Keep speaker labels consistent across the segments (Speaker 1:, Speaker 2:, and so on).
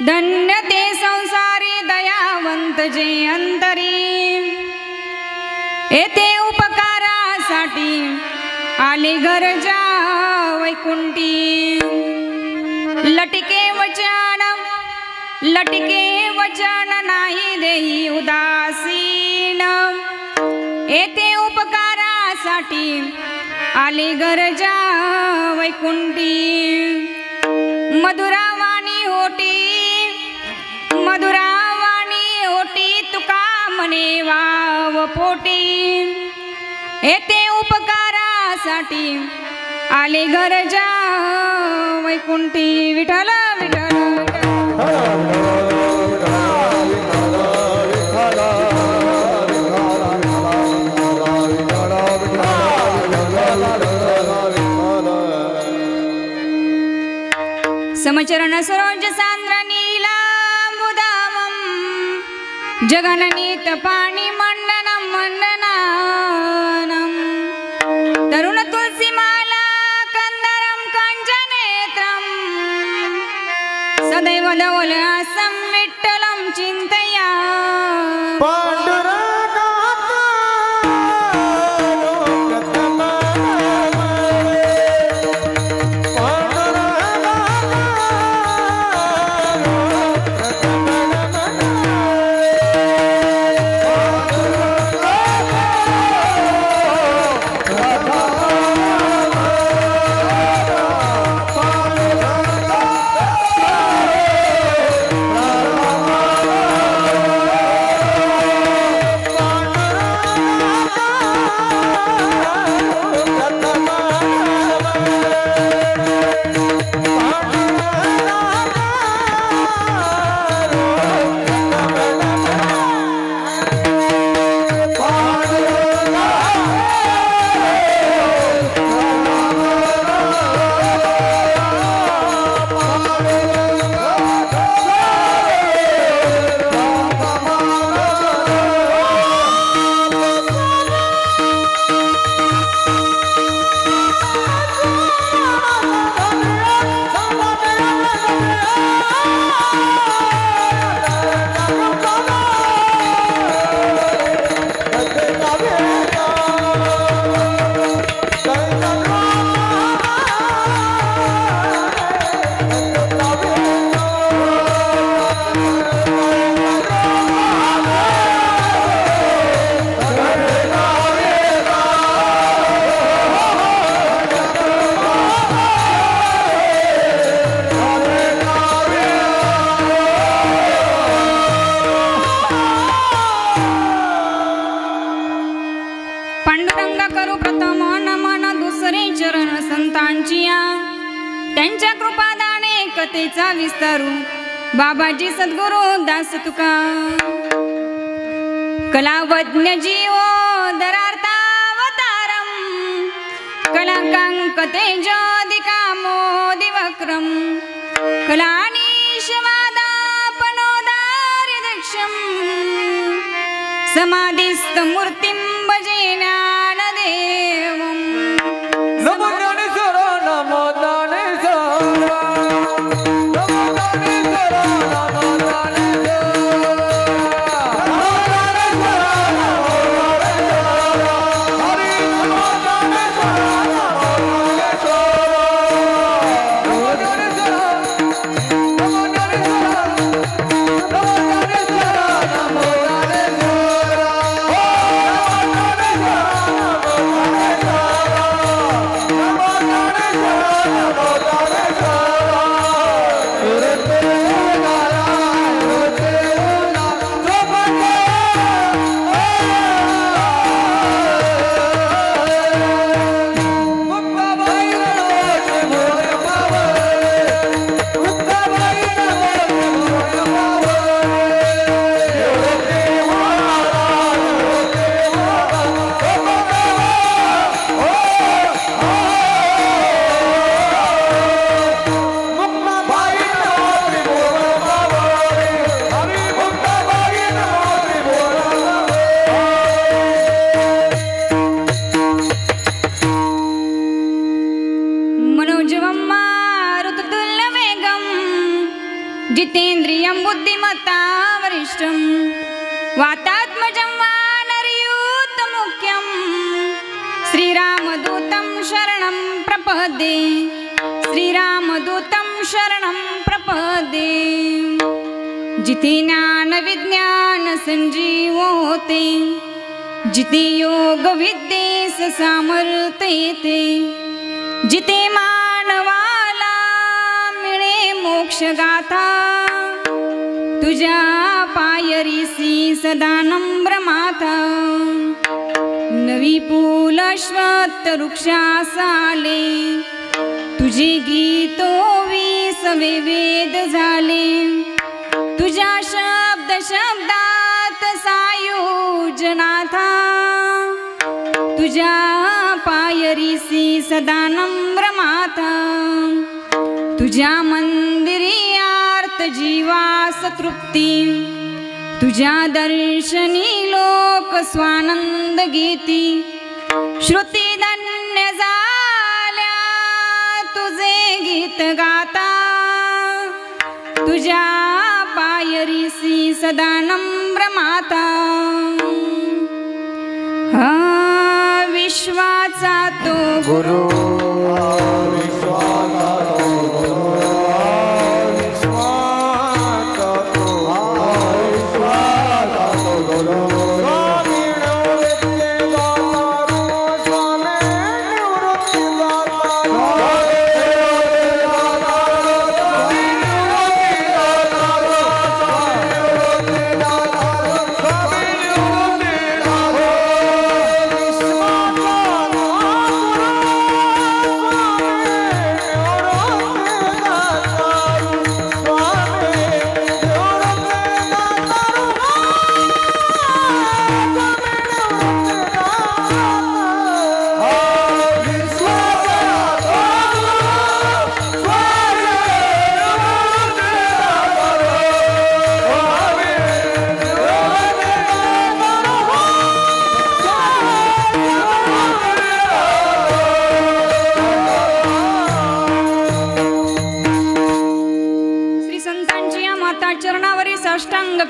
Speaker 1: धन्य ते संसारी दयावंत जे अंतरी येथे उपकारासाठी आले घरच्या वैकुंठी लटके वचन नाही देई उदासीन येथे उपकारासाठी आले घरच्या वैकुंठी मधुरावाणी ओटी तुका म्हणे वाव पोटी येथे उपकारासाठी आले घरच्या वैकुंठी विठ्ठल विठ्ठल समचरण सरोज सांद्र नीलांबुदामं जगननीत पाणी मंडनं तरुण तुलसीमाला कंदरं काञ्चनेत्रं सदैव धवलहासं विठ्ठलं चिन्तया त्यांच्या कृपादाने कथेचा विस्तारू बाबाजी सद्गुरु दास तुका कलावज्ञ जीवो दरार्तावतारम कलाकांक तेजोदिका मोदिवक्रम कलानीशवादापनोदार्यदक्षम समाधिस्थ मूर्तिं भजे ज्ञानदेवम्
Speaker 2: नमो ज्ञानेश्वर नमो
Speaker 1: वाक्पटुन्द्रियं बुद्धिमत्ता वरिष्ठं वातात्मजं वानरयूतमुख्यं श्रीरामदूतं शरणं प्रपद्ये श्रीरामदूतं शरणं प्रपद्ये जिथे ज्ञान विज्ञान संजीवोते जिथे योग विद्येस सामर्थ्यते जिथे मानवाला मिळे मोक्ष गाथा तुझ्या पायरीसी सदा नम्र माथा नवी पूल अश्वत्थ वृक्षासाले तुझे गीतो विसवे वेद झाले तुझ्या शब्द शब्दात सायुजनाथा तुझ्या पायरीसी सदा नम्र माथा तुझ्या मंदिरियार्थ जीवास तृप्ती तुझ्या दर्शनी लोक स्वानंद गीती श्रुती धन्य झाल्या तुझे गीत गाता तुझ्या पायरीसी सदा नम्र माता हा विश्वाचा तो गुरु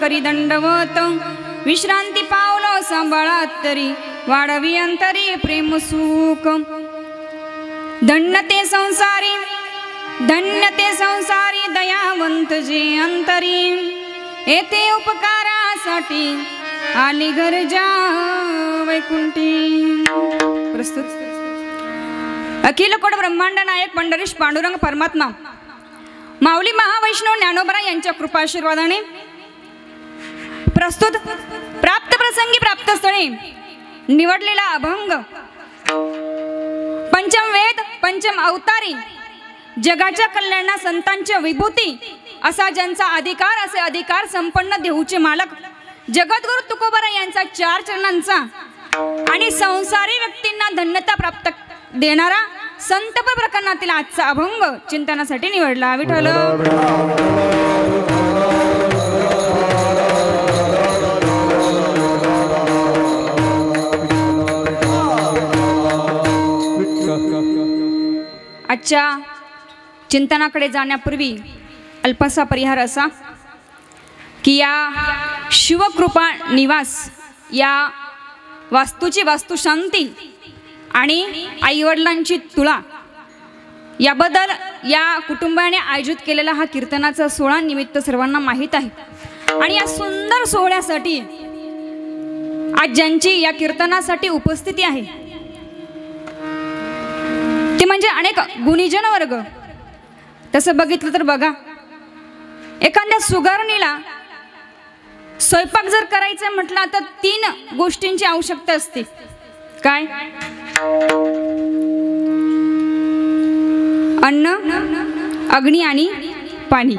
Speaker 1: करी दंडवत विश्रांती पावलो सांभाळात तरी वाढवी अंतरी प्रेम सुख धन्य ते संसारी दयावंत जे अंतरी येथे उपकारासाठी आली गरजा वैकुंठी प्रस्तुत अखिल कोट ब्रह्मांड नायक पंढरीश पांडुरंग परमात्मा माऊली महावैष्णव ज्ञानोबा यांच्या कृपाशीर्वादाने प्रस्तुत प्राप्त प्रसंगी प्राप्त स्थळी निवडलेला अभंग पंचम वेद पंचम अवतारी जगाच्या कल्याणा संतांच्या विभूती असा ज्यांचा अधिकार असे अधिकार संपन्न देऊचे मालक जगद्गुरु तुकोबरा यांचा 4 चरणांचा आणि संसारी व्यक्तींना धन्यता प्राप्त देणारा संतप प्रकरणातील आजचा अभंग चिंतनासाठी निवडला विठ्ठल आजच्या चिंतनाकडे जाण्यापूर्वी अल्पसा परिहार असा की या शिवकृपा निवास या वास्तूची वास्तुशांती आणि आईवडिलांची तुळा याबद्दल या कुटुंबाने आयोजित केलेला हा कीर्तनाचा सोहळा निमित्त सर्वांना माहीत आहे आणि या सुंदर सोहळ्यासाठी आज ज्यांची या कीर्तनासाठी उपस्थिती आहे ते म्हणजे अनेक गुणीजन वर्ग तसं बघितलं तर बघा एखाद्या सुगरणीला स्वयंपाक जर करायचं म्हटलं तर 3 गोष्टींची आवश्यकता असते काय अन्न अग्नी आणि पाणी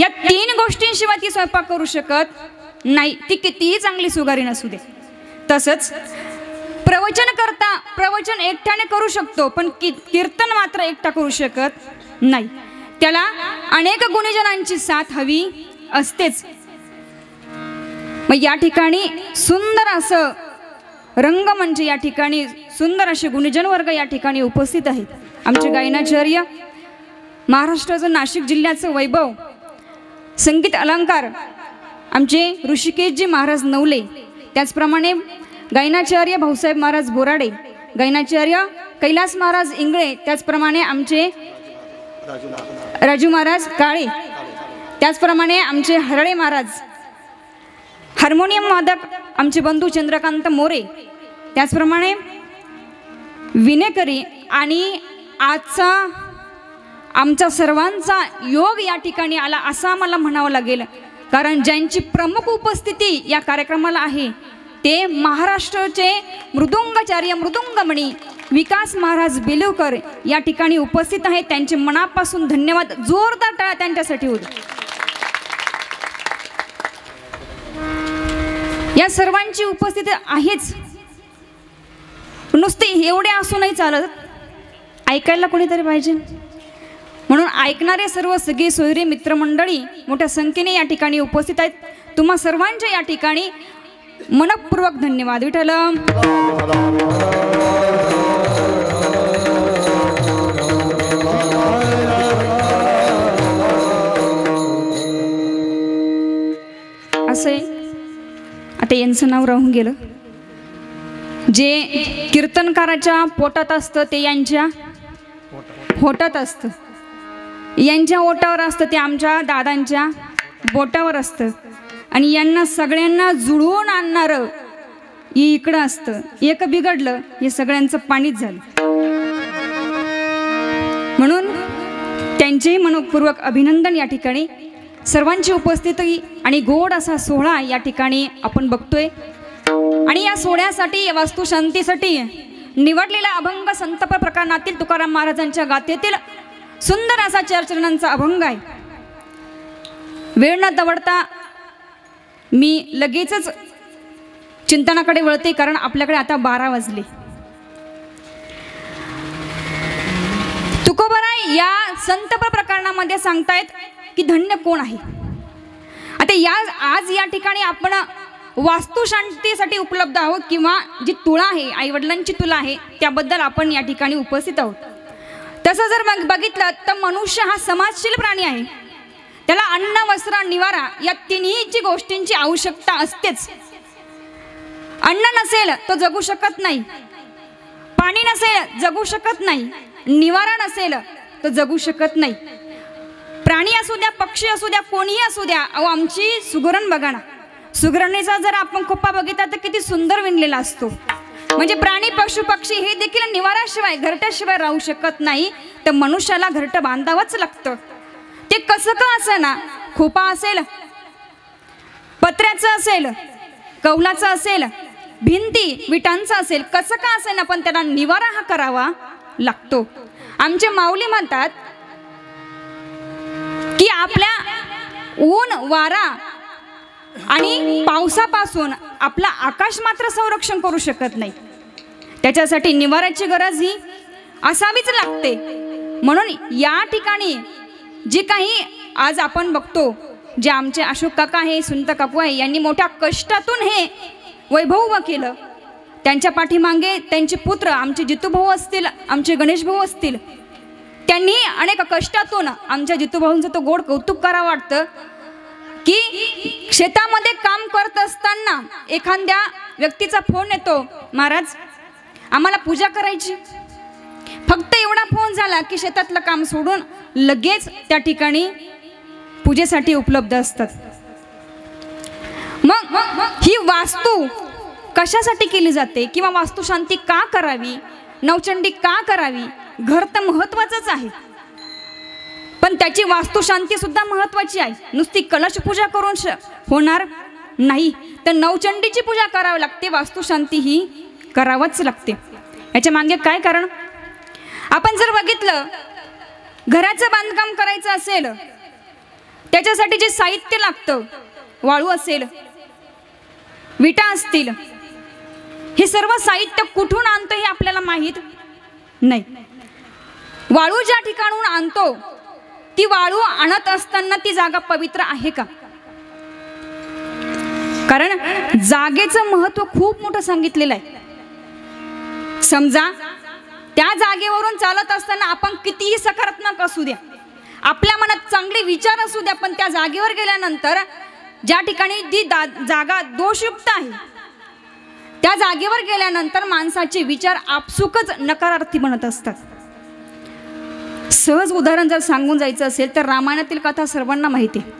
Speaker 1: या 3 गोष्टींशिवाय ती स्वयंपाक करू शकत नाही ती कितीही चांगली सुगारी नसू दे तसंच प्रवचन करता प्रवचन एकट्याने करू शकतो पण कीर्तन मात्र एकटा करू शकत नाही त्याला अनेक गुणीजनांची साथ हवी असतेच मग या ठिकाणी सुंदर असं रंगमंच या ठिकाणी सुंदर असे गुणीजन वर्ग या ठिकाणी उपस्थित आहेत आमचे गायनाचार्य महाराष्ट्राचं नाशिक जिल्ह्याचं वैभव संगीत अलंकार आमचे ऋषिकेशजी महाराज नवले, त्याचप्रमाणे गायनाचार्य भाऊसाहेब महाराज बोराडे, गायनाचार्य कैलास महाराज इंगळे, त्याचप्रमाणे आमचे राजू महाराज काळे, त्याचप्रमाणे आमचे हरळे महाराज, हार्मोनियम वादक आमचे बंधू चंद्रकांत मोरे, त्याचप्रमाणे विनेकरी आणि आजचा आमचा सर्वांचा योग या ठिकाणी आला असं आम्हाला म्हणावं लागेल, कारण ज्यांची प्रमुख उपस्थिती या कार्यक्रमाला आहे ते महाराष्ट्राचे मृदुंगाचार्य मृदुंगमणी विकास महाराज बेलवकर या ठिकाणी उपस्थित आहेत. त्यांचे मनापासून धन्यवाद. जोरदार टाळ्या त्यांच्यासाठी होऊ. या सर्वांची उपस्थिती आहेच, नुसते एवढे असू नाही चालत, ऐकायला कोणीतरी पाहिजे. म्हणून ऐकणारे सर्व सगळे सोयरे मित्रमंडळी मोठ्या संख्येने या ठिकाणी उपस्थित आहेत. तुम्हा सर्वांच्या या ठिकाणी मनपूर्वक धन्यवाद. विठ्ठल. असे आता यांचं नाव राहून गेलं. जे कीर्तनकाराच्या पोटात असतं ते यांच्या होटात असतं, यांच्या ओटावर असतं ते आमच्या दादांच्या बोटावर असतं, आणि यांना सगळ्यांना जुळवून आणणारं इकडं असतं. एक बिघडलं हे सगळ्यांचं पाणीच झालं. म्हणून त्यांचेही मनपूर्वक अभिनंदन. या ठिकाणी सर्वांची उपस्थिती आणि गोड असा सोहळा या ठिकाणी आपण बघतोय. आणि या सोहळ्यासाठी, या वास्तुशांतीसाठी निवडलेला अभंग संतप प्रकरणातील तुकाराम महाराजांच्या गाथेतील सुंदर असा चरणांचा अभंग आहे. वेळ न दवडता मी लगेचच चिंतनाकडे वळते, कारण आपल्याकडे आता 12 वाजले. तुकोबाराय या संतप प्रकरणामध्ये सांगतायत की धन्य कोण आहे. आता आज या ठिकाणी आपण वास्तुशांतीसाठी उपलब्ध आहोत, किंवा जी तुळा आहे, आईवडिलांची तुला आहे, त्याबद्दल आपण या ठिकाणी उपस्थित आहोत. तसं जर मग बघितलं तर मनुष्य हा समाजशील प्राणी आहे. त्याला अन्न, वस्त्र, निवारा या तिन्ही गोष्टींची आवश्यकता असतेच. अन्न नसेल तो जगू शकत नाही, पाणी नसेल जगू शकत नाही, निवारा नसेल तो जगू शकत नाही. प्राणी असू द्या, पक्षी असू द्या, कोणीही असू द्या. अहो आमची सुगरण बघा ना, सुगरणीचा जर आपण खोपा बघितला तर किती सुंदर विणलेला असतो. म्हणजे प्राणी, पशु, पक्षी हे देखील निवाराशिवाय, घरट्याशिवाय राहू शकत नाही. तर मनुष्याला घरटं बांधावंच लागतं. ते कसं का असेना, खोपा असेल, पत्र्याचं असेल, कौलाचं असेल, भिंती विटांचं असेल, कसं का असेना, पण त्याला निवारा हा करावा लागतो. आमचे माऊली म्हणतात की आपल्या ऊन, वारा आणि पावसापासून आपला आकाश मात्र संरक्षण करू शकत नाही. त्याच्यासाठी निवाराची गरज ही असावीच लागते. म्हणून या ठिकाणी जे काही आज आपण बघतो, जे आमचे अशोक काका आहे, सुनत काकू आहे, यांनी मोठ्या कष्टातून हे वैभव उभं केलं. त्यांच्या पाठीमागे त्यांचे पुत्र आमचे जितूभाऊ असतील, आमचे गणेश भाऊ असतील, त्यांनी अनेक कष्टातून आमच्या जितूभाऊंचं तो गोड कौतुक करावं वाटतं की शेतामध्ये काम करत असताना एखाद्या व्यक्तीचा फोन येतो, महाराज आम्हाला पूजा करायची. फक्त एवढा फोन झाला की शेतातलं काम सोडून लगेच त्या ठिकाणी पूजेसाठी उपलब्ध असतात. मग ही वास्तू कशासाठी केली जाते, किंवा वास्तुशांती का करावी, नवचंडी का करावी. घर तर महत्वाचंच आहे, पण त्याची वास्तुशांती सुद्धा महत्वाची आहे. नुसती कलश पूजा करून होणार नाही, तर नवचंडीची पूजा करावी लागते, वास्तुशांती ही करावंच लागते. याच्या मागे काय कारण, आपण जर बघितलं, घराचं बांधकाम करायचं असेल त्याच्यासाठी जे साहित्य लागतं, वाळू असेल, विटा असतील, हे सर्व साहित्य कुठून आणतो हे आपल्याला माहीत नाही. वाळू ज्या ठिकाणून आणतो ती वाळू आणत असताना ती जागा पवित्र आहे का. कारण जागेचं महत्व खूप मोठं सांगितलेलं आहे. समजा त्या जागेवरून चालत असताना आपण कितीही सकारात्मक असू द्या, आपल्या मनात चांगले विचार असू द्या, पण त्या जागेवर गेल्यानंतर ज्या ठिकाणी जी जागा दोषयुक्त आहे त्या जागेवर गेल्यानंतर माणसाचे विचार आपसुकच नकारार्थी बनत असतात. सहज उदाहरण जर सांगून जायचं असेल तर रामायणातील कथा सर्वांना माहिती आहे.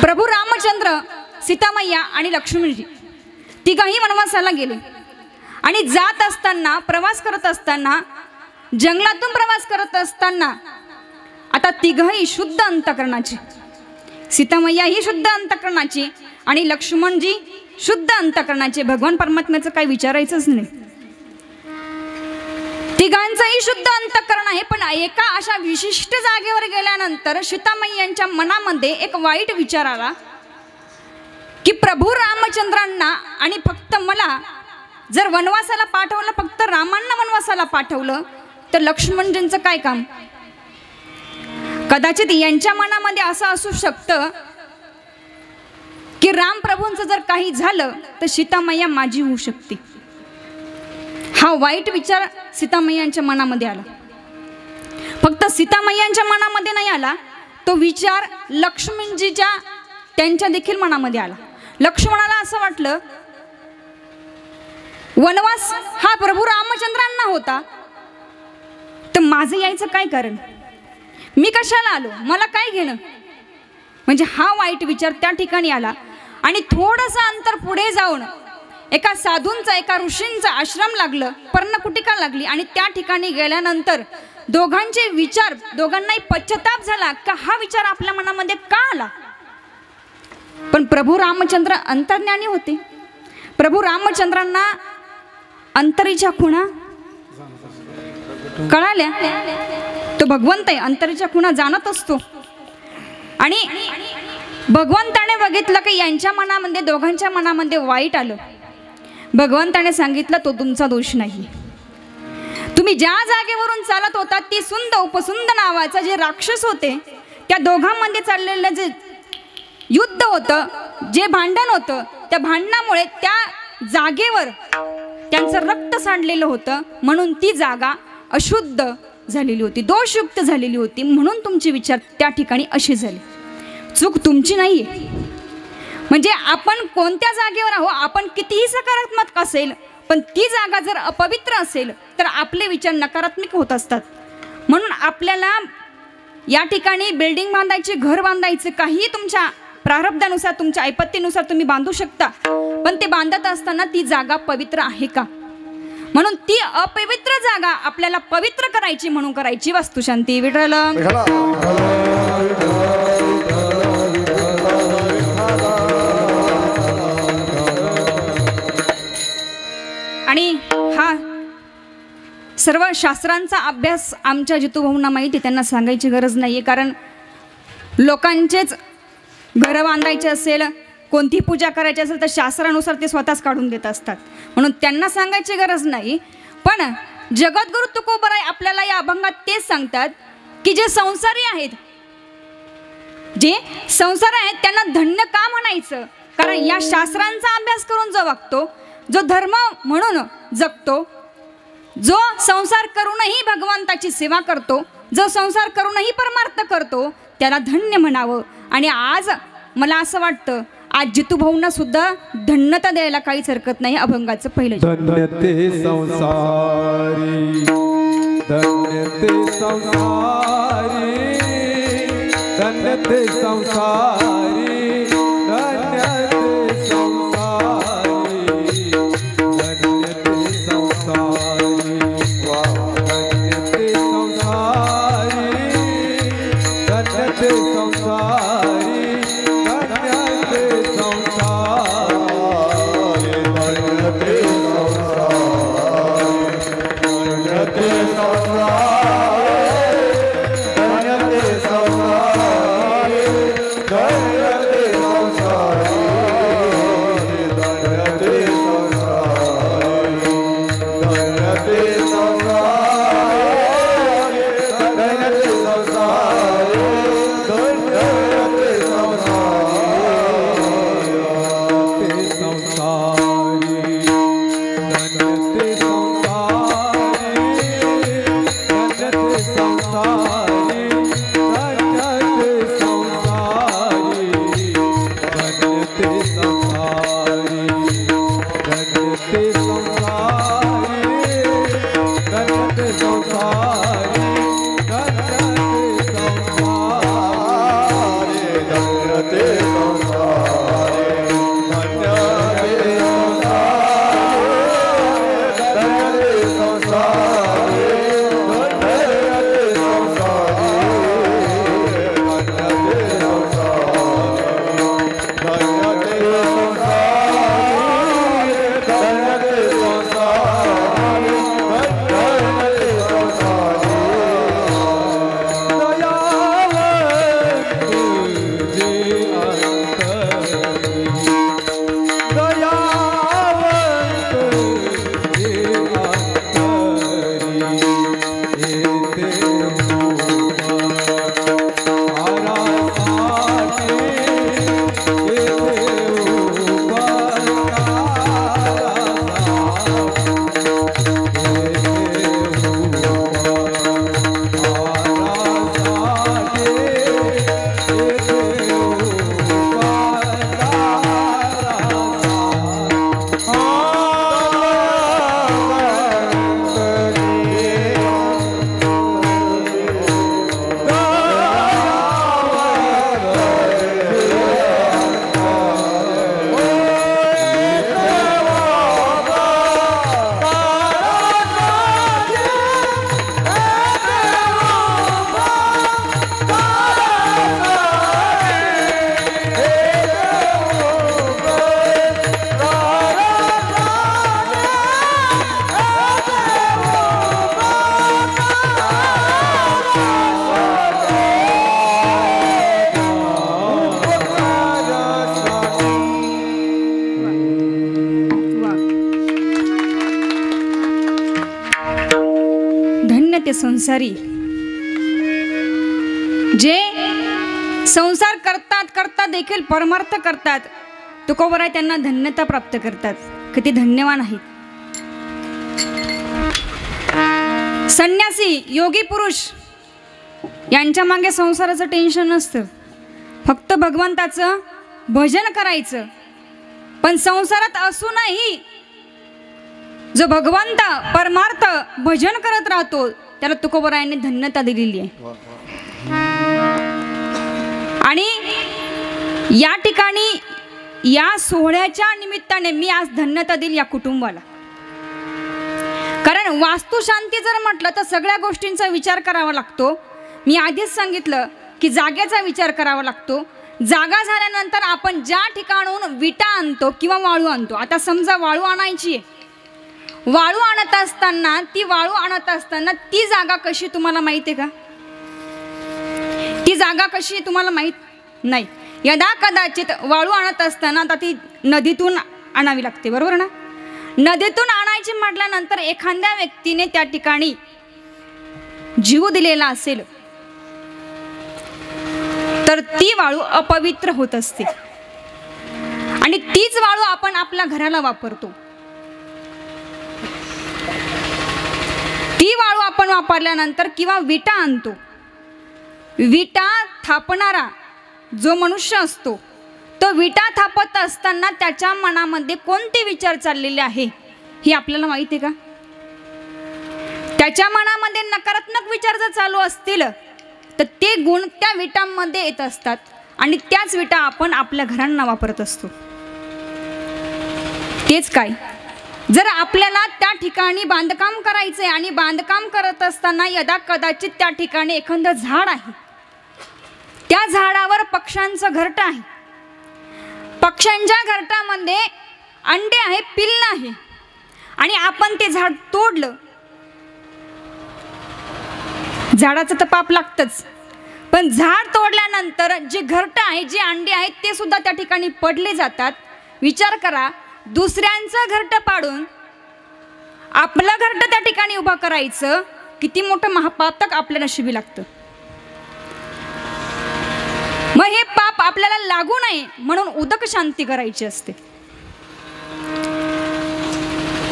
Speaker 1: प्रभू रामचंद्र, सीतामय्या आणि लक्ष्मणजी तिघाही वनवासाला गेले आणि जात असताना, प्रवास करत असताना, जंगलातून प्रवास करत असताना आता तिघही शुद्ध अंतःकरणाची, सीतामय्या ही शुद्ध अंतःकरणाची आणि लक्ष्मणजी शुद्ध अंतःकरणाचे. भगवान परमात्म्याचं काही विचारायचंच नाही, तिघांचंही शुद्ध अंतःकरण आहे. पण एका अशा विशिष्ट जागेवर गेल्यानंतर सीतामय्यांच्या मनामध्ये एक वाईट विचार आला की प्रभू रामचंद्रांना आणि फक्त मला जर वनवासाला पाठवलं, फक्त रामांना वनवासाला पाठवलं तर लक्ष्मणजींचं काय काम? कदाचित यांच्या मनामध्ये असं असू शकतं की राम प्रभूंचं जर काही झालं तर सीतामय्या माझी होऊ शकते. हा वाईट विचार सीतामय्यांच्या मनामध्ये आला. फक्त सीतामय्यांच्या मनामध्ये नाही आला, तो विचार लक्ष्मणजीच्या त्यांच्या देखील मनामध्ये आला. लक्ष्मणाला असं वाटलं वनवास हा प्रभू रामचंद्रांना होता, तर माझं यायचं काय कारण? मी कशाला आलो? मला काय घेणं? म्हणजे हा वाईट विचार त्या ठिकाणी आला. आणि थोडंसं अंतर पुढे जाऊन एका साधूंचा, एका ऋषींचा आश्रम लागलं, पर्णकुटिका लागली आणि त्या ठिकाणी गेल्यानंतर दोघांचे विचार, दोघांनाही पश्चाताप झाला का हा विचार आपल्या मनामध्ये का आला? पण प्रभू रामचंद्र अंतर्ज्ञानी होते. प्रभू रामचंद्रांना अंतरीच्या खुणा कळाल्या. तो भगवंत आहे, अंतरीच्या खुणा जाणत असतो. आणि भगवंताने बघितलं की यांच्या मनामध्ये, दोघांच्या मनामध्ये वाईट आलं. भगवंताने सांगितलं तो तुमचा दोष नाही. तुम्ही ज्या जागेवरून चालत होता ती सुंद उपसुंद नावाचा जे राक्षस होते, त्या दोघांमध्ये चाललेलं जे युद्ध होतं, जे भांडण होतं, त्या भांडणामुळे त्या जागेवर त्यांचं रक्त सांडलेलं होतं. म्हणून ती जागा अशुद्ध झालेली होती, दोषयुक्त झालेली होती. म्हणून तुमचे विचार त्या ठिकाणी असे झाले. चूक तुमची नाही आहे. म्हणजे आपण कोणत्या जागेवर आहो, आपण कितीही सकारात्मक असेल, पण ती जागा जर अपवित्र असेल तर आपले विचार नकारात्मक होत असतात. म्हणून आपल्याला या ठिकाणी बिल्डिंग बांधायची, घर बांधायचं, काही तुमच्या प्रारब्धानुसार, तुमच्या ऐपत्तीनुसार तुम्ही बांधू शकता. पण ते बांधत असताना ती जागा पवित्र आहे का? म्हणून ती अपवित्र जागा आपल्याला पवित्र करायची म्हणून करायची. वास्तुशांती. विठ्ठल. आणि हा सर्व शास्त्रांचा अभ्यास आमच्या जितूभाऊंना माहिती, त्यांना सांगायची गरज नाही आहे. कारण लोकांचेच घरं बांधायचे असेल, कोणती पूजा करायची असेल तर शास्त्रानुसार ते स्वतःच काढून देत असतात. म्हणून त्यांना सांगायची गरज नाही. पण जगद्गुरु तुकोबराय आपल्याला या अभंगात तेच सांगतात की जे संसारी आहेत, जे संसार आहेत त्यांना धन्य का म्हणायचं? कारण या शास्त्रांचा अभ्यास करून जो वागतो, जो धर्म म्हणून जगतो, जो संसार करूनही भगवंताची सेवा करतो, जो संसार करूनही परमार्थ करतो, त्याला धन्य म्हणावं. आणि आज मला असं वाटतं आज जितूभाऊंना सुद्धा धन्यता द्यायला काहीच हरकत नाही. अभंगाचं पहिलं
Speaker 2: धन्य ते संसारी, धन्य ते संसारी, धन्य ते संसारी, धन्य ते संसारी, धन्य ते संसारी, धन्य ते संसारी, धन्य ते संसारी,
Speaker 1: मागे संसारी, जे संसार करतात करतात देखील परमार्थ करतात, तुकोबराय त्यांना धन्यता प्राप्त करतात, किती धन्यवान आहेत. संन्यासी योगी पुरुष यांच्या मागे संसाराचं टेन्शन नसतं, फक्त भगवंताचं भजन करायचं. पण संसारात असूनही जो भगवंत परमार्थ भजन करत राहतो त्याला तुकोबरायांनी धन्यता दिलेली आहे. आणि या ठिकाणी या सोहळ्याच्या निमित्ताने मी आज धन्यता दिली या कुटुंबाला. कारण वास्तुशांती जर म्हटलं तर सगळ्या गोष्टींचा विचार करावा लागतो. मी आधीच सांगितलं की जागेचा विचार करावा लागतो. जागा झाल्यानंतर आपण ज्या ठिकाणून विटा आणतो किंवा वाळू आणतो, आता समजा वाळू आणायची आहे, वाळू आणत असताना ती जागा कशी तुम्हाला माहिती आहे का? ती जागा कशी तुम्हाला माहित नाही. यदा कदाचित वाळू आणत असताना आता ती नदीतून आणावी लागते, बरोबर ना? नदीतून आणायची म्हटल्यानंतर एखाद्या व्यक्तीने त्या ठिकाणी जीव दिलेला असेल तर ती वाळू अपवित्र होत असते. आणि तीच वाळू आपण आपल्या घराला वापरतो. ती वाळू आपण वापरल्यानंतर किंवा विटा आणतो, विटा थापणारा जो मनुष्य असतो तो विटा थापत असताना त्याच्या मनामध्ये कोणते विचार चाललेले आहे हे आपल्याला माहिती आहे का? त्याच्या मनामध्ये नकारात्मक विचार जर चालू असतील तर ते गुण त्या विटांमध्ये येत असतात आणि त्याच विटा आपण आपल्या घरांना वापरत असतो. तेच काय, जर आपल्याला त्या ठिकाणी बांधकाम करायचंय आणि बांधकाम करत असताना यदा कदाचित त्या ठिकाणी एखादं झाड आहे, त्या झाडावर पक्ष्यांचं घरटं आहे, पक्ष्यांच्या घरटामध्ये अंडे आहे, पिल्ल आहे, आणि आपण ते झाड तोडलं, झाडाचं तर पाप लागतच. पण झाड तोडल्यानंतर जे घरटं आहे, जे अंडे आहेत ते सुद्धा त्या ठिकाणी पडले जातात. विचार करा, दुसऱ्यांचं घरटं पाडून आपलं घरटं त्या ठिकाणी उभं करायचं, किती मोठं महापातक आपल्या नशिबी लागतं. मग हे पाप आपल्याला लागू नये म्हणून उदक शांती करायची असते,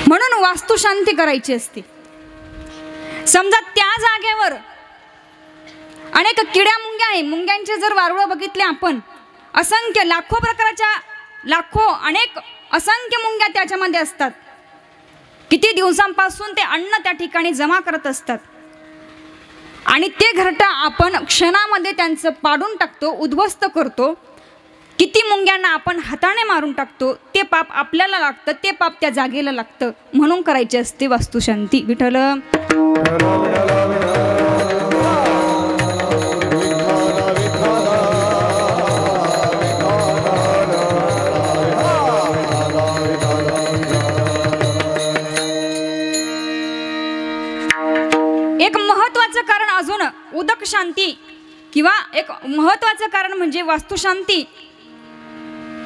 Speaker 1: म्हणून वास्तू शांती करायची असते. समजा त्या जागेवर अनेक किड्या मुंग्या आहे, मुंग्यांचे जर वारुळ बघितले आपण, असंख्य लाखो प्रकारच्या अनेक असंख्य मुंग्या त्याच्यामध्ये असतात. किती दिवसांपासून ते अन्न त्या ठिकाणी जमा करत असतात आणि ते घरटं आपण क्षणामध्ये त्यांचं पाडून टाकतो, उद्ध्वस्त करतो. किती मुंग्यांना आपण हाताने मारून टाकतो. ते पाप आपल्याला लागतं, ते पाप त्या जागेला लागतं. म्हणून करायची असते वास्तुशांती. विठ्ठल एक महत्वाचं कारण अजून उदक शांती किंवा एक महत्वाचं कारण म्हणजे वास्तुशांती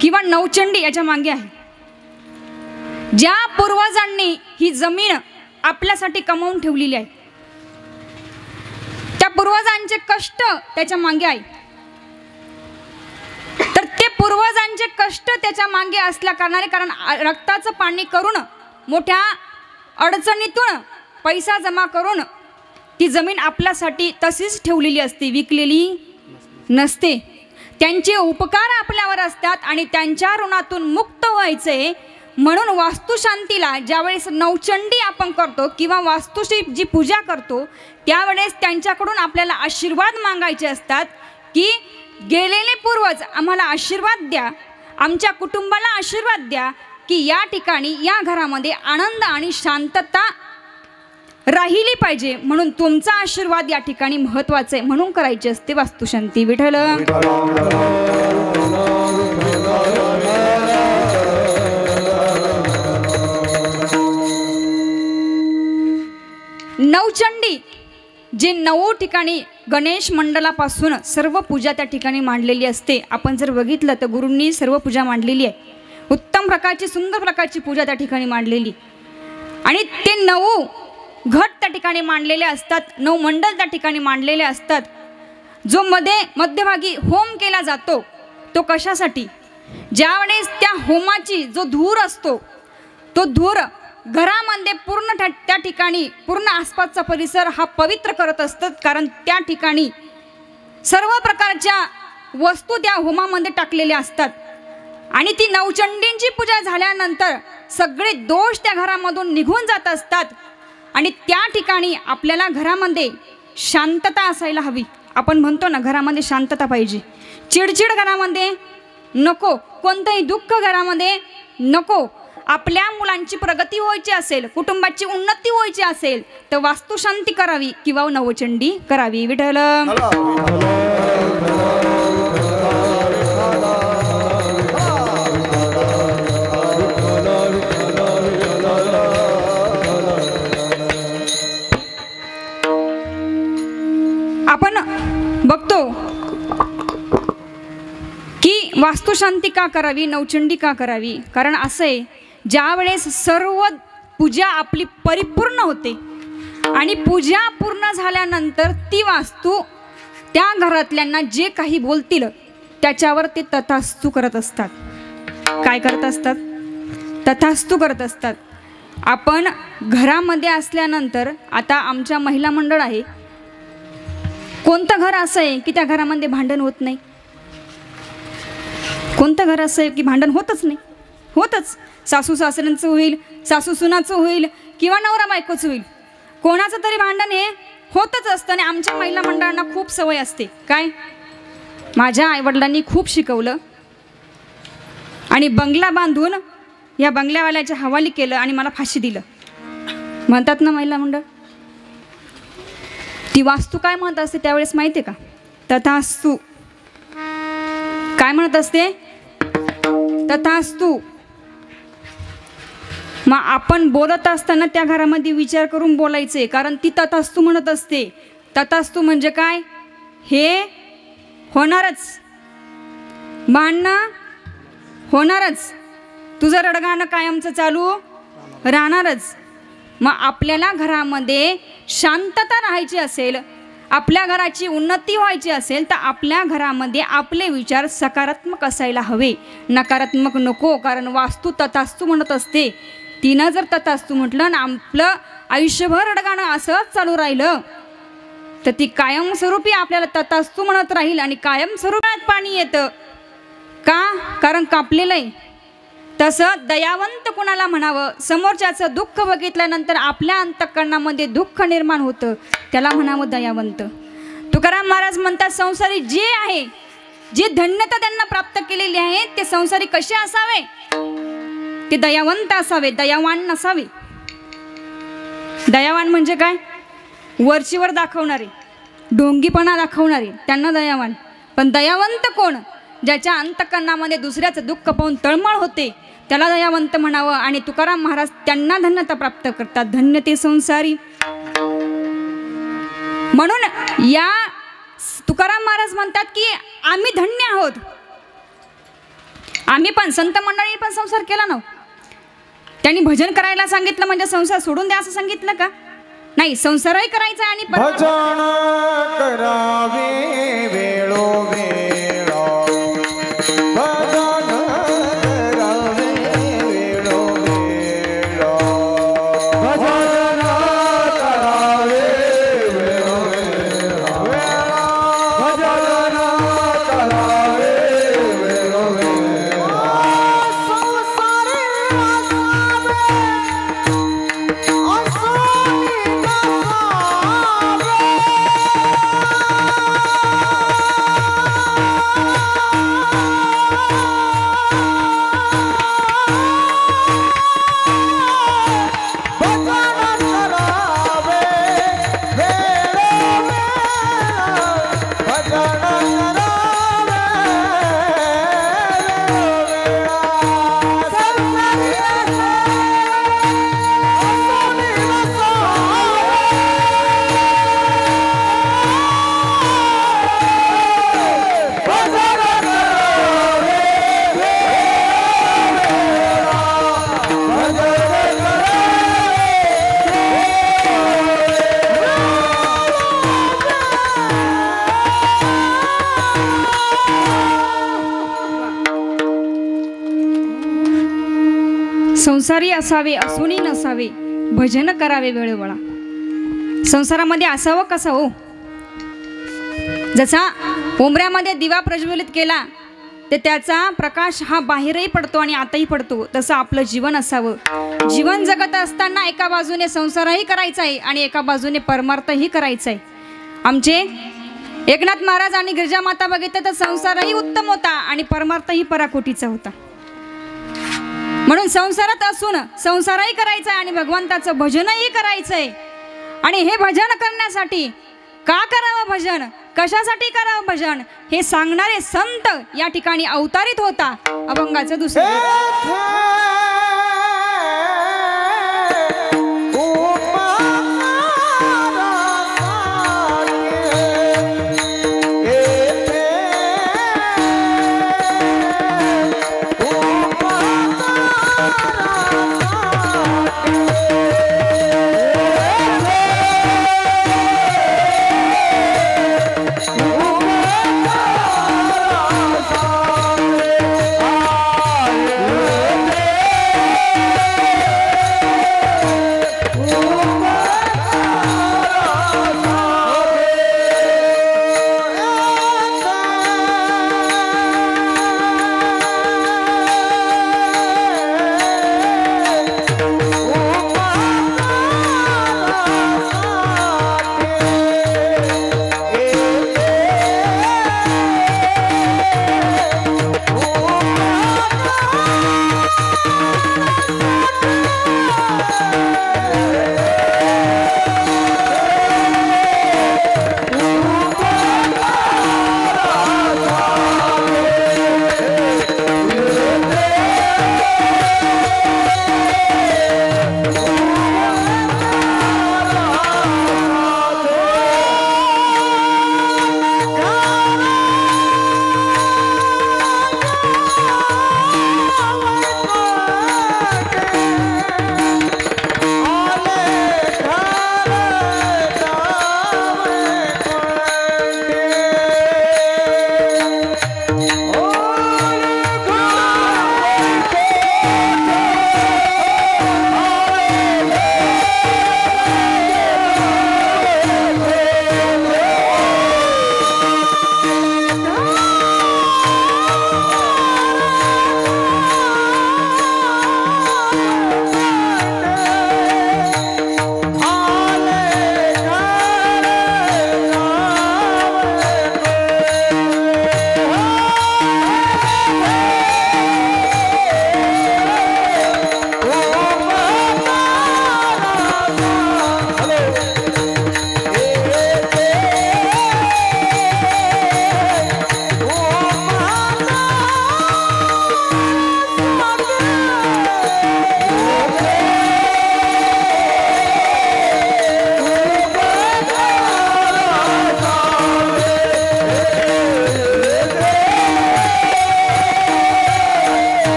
Speaker 1: किंवा नवचंडी याच्या मागे आहे. ज्या पूर्वजांनी ही जमीन आपल्यासाठी कमावून ठेवलेली आहे, त्या पूर्वजांचे कष्ट त्याच्या मागे आहे. तर ते पूर्वजांचे कष्ट त्याच्या मागे असल्या कारणाने, कारण रक्ताचं पाणी करून मोठ्या अडचणीतून पैसा जमा करून ती जमीन आपल्यासाठी तशीच ठेवलेली असते, विकलेली नसते. त्यांचे उपकार आपल्यावर असतात आणि त्यांच्या ऋणातून मुक्त व्हायचे म्हणून वास्तुशांतीला ज्यावेळेस नवचंडी आपण करतो किंवा वास्तूची जी पूजा करतो त्यावेळेस त्यांच्याकडून आपल्याला आशीर्वाद मागायचे असतात की गेलेले पूर्वज आम्हाला आशीर्वाद द्या, आमच्या कुटुंबाला आशीर्वाद द्या की या ठिकाणी या घरामध्ये आनंद आणि शांतता राहिली पाहिजे, म्हणून तुमचा आशीर्वाद या ठिकाणी महत्त्वाचा आहे. म्हणून करायची असते वास्तुशांती. विठ्ठल नवचंडी जे 9 ठिकाणी गणेश मंडलापासून सर्व पूजा त्या ठिकाणी मांडलेली असते. आपण जर बघितलं तर गुरूंनी सर्व पूजा मांडलेली आहे, उत्तम प्रकारची सुंदर प्रकारची पूजा त्या ठिकाणी मांडलेली. आणि ते 9 घट त्या ठिकाणी मांडलेले असतात, 9 मंडल त्या ठिकाणी मांडलेले असतात. जो मध्यभागी होम केला जातो तो कशासाठी? ज्यावेळेस त्या होमाची जो धूर असतो तो धूर घरामध्ये पूर्ण त्या ठिकाणी पूर्ण आसपासचा परिसर हा पवित्र करत असतात. कारण त्या ठिकाणी सर्व प्रकारच्या वस्तू त्या होमामध्ये टाकलेल्या असतात आणि ती नवचंडींची पूजा झाल्यानंतर सगळे दोष त्या घरामधून निघून जात असतात. आणि त्या ठिकाणी आपल्याला घरामध्ये शांतता असायला हवी. आपण म्हणतो ना, घरामध्ये शांतता पाहिजे. चिडचिड घरामध्ये नको, कोणतंही दुःख घरामध्ये नको. आपल्या मुलांची प्रगती व्हायची असेल, कुटुंबाची उन्नती व्हायची असेल तर वास्तुशांती करावी किंवा नवचंडी करावी. विठ्ठल आपण बघतो की वास्तुशांती का करावी, नवचंडी का करावी? कारण असं आहे, ज्या वेळेस सर्व पूजा आपली परिपूर्ण होते आणि पूजा पूर्ण झाल्यानंतर ती वास्तू त्या घरातल्यांना जे काही बोलतील त्याच्यावर ते तथास्तु करत असतात. काय करत असतात? तथास्तु करत असतात. आपण घरामध्ये असल्यानंतर, आता आमच्या महिला मंडळ आहे, कोणतं घर असं आहे की त्या घरामध्ये भांडण होत नाही? कोणतं घर असं आहे की भांडण होतच नाही? होतच. सासू सासऱ्यांचं होईल, सासू सुनाचं होईल किंवा नवरा बायकोचं होईल, कोणाचं तरी भांडण हे होतच असतं. आणि आमच्या महिला मंडळांना खूप सवय असते. काय? माझ्या आईवडिलांनी खूप शिकवलं आणि बंगला बांधून या बंगल्यावाल्याच्या हवाली केलं आणि मला फाशी दिलं म्हणतात ना महिला मंडळ. ती वास्तू काय म्हणत असते त्यावेळेस माहिती आहे का? तथास्तु. काय म्हणत असते? तथास्तु. मग आपण बोलत असताना त्या घरामध्ये विचार करून बोलायचे, कारण ती तथास्तु म्हणत असते. तथास्तु म्हणजे काय? हे होणारच, भांडणं होणारच, तुझं रडगाणं कायमचं चालू राहणारच. मग आपल्याला घरामध्ये शांतता राहायची असेल, आपल्या घराची उन्नती व्हायची असेल तर आपल्या घरामध्ये आपले विचार सकारात्मक असायला हवे, नकारात्मक नको. कारण वास्तू तथास्तु म्हणत असते. तिनं जर तथास्तु म्हटलं आणि आपलं आयुष्यभर रडगाणं असंच चालू राहिलं तर ती कायमस्वरूपी आपल्याला तथास्तु म्हणत राहील आणि कायमस्वरूपात पाणी येतं. का? कारण कापलेलं आहे. तसं दयावंत कुणाला म्हणावं? समोरच्याचं दुःख बघितल्यानंतर आपल्या अंतःकरणामध्ये दुःख निर्माण होतं, त्याला म्हणावं दयावंत. तुकाराम महाराज म्हणतात, संसारी जे आहे, जी धन्यता त्यांना प्राप्त केलेली आहे ते संसारी कसे असावे? ते दयावंत असावे, दयावान नसावे. दयावान म्हणजे काय? वरचीवर दाखवणारे, ढोंगीपणा दाखवणारे त्यांना दयावान. पण दयावंत कोण? ज्याच्या अंतःकरणामध्ये दुसऱ्याचं दुःख पाहून तळमळ होते त्याला दयावंत म्हणावं. आणि तुकाराम महाराज त्यांना धन्यता प्राप्त करतात. धन्य ते संसारी. म्हणून या तुकाराम महाराज म्हणतात की आम्ही धन्य आहोत. आम्ही पण, संत मंडळी पण संसार केला ना. त्यांनी भजन करायला सांगितलं म्हणजे संसार सोडून द्या असं सांगितलं का? नाही, संसारही करायचा आणि
Speaker 2: भजन करावे वेळोवेळी.
Speaker 1: संसारी असावे असूनही नसावे, भजन करावे वेळोवेळा. संसारामध्ये असावं कसं हो? जसा उंबऱ्यामध्ये दिवा प्रज्वलित केला तर त्याचा प्रकाश हा बाहेरही पडतो आणि आताही पडतो, तसं आपलं जीवन असावं. जीवन जगत असताना एका बाजूने संसारही करायचा आहे आणि एका बाजूने परमार्थही करायचा आहे. आमचे एकनाथ महाराज आणि गिरिजामाता बघितलं तर संसारही उत्तम होता आणि परमार्थही पराकोटीचा होता. म्हणून संसारात असून संसारही करायचा आहे आणि भगवंताचं भजनही करायचंय. आणि हे भजन करण्यासाठी का करावं भजन, कशासाठी करावं भजन, हे सांगणारे संत या ठिकाणी अवतारित होता. अभंगाचं दुसरं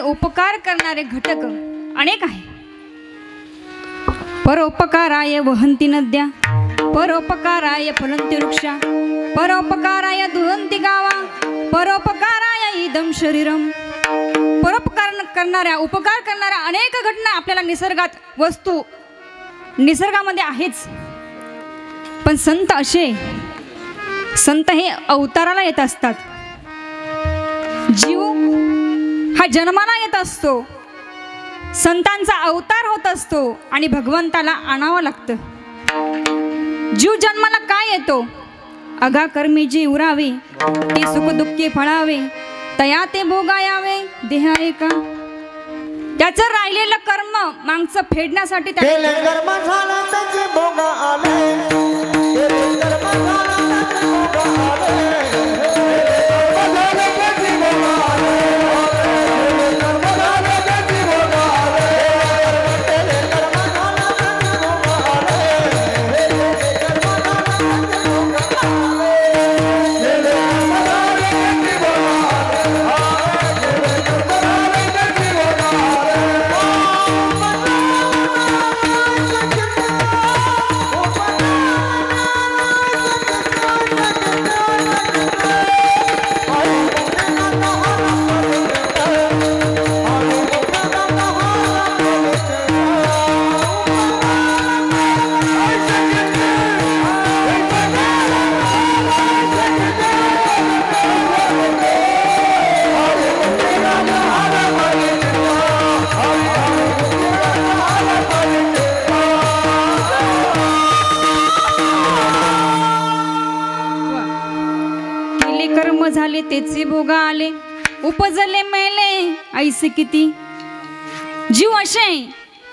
Speaker 1: उपकार करणारे घटक अनेक आहे. परोपकाराय वहंती नद्या, परोपकाराय फलंती वृक्षा, परोपकाराय दुहंती गावा, परोपकाराय इदं शरीरम. परोपकार करणाऱ्या, उपकार करणाऱ्या अनेक घटना आपल्याला निसर्गात, वस्तू निसर्गामध्ये आहेच. पण संत असे, संत हे अवताराला येत असतात. जीव हा जन्माला येत असतो, संतांचा अवतार होत असतो आणि भगवंताला आणावं लागतं. जीव जन्माला काय येतो? अघा कर्मी जी उरावे, ते सुख दुःखे फळावे, तया ते भोगायावे देहा एका. त्याचं राहिलेलं कर्म मागचं फेडण्यासाठी झाले तेचे भोगा आले, उपजले मेले ऐसे किती. जीव असे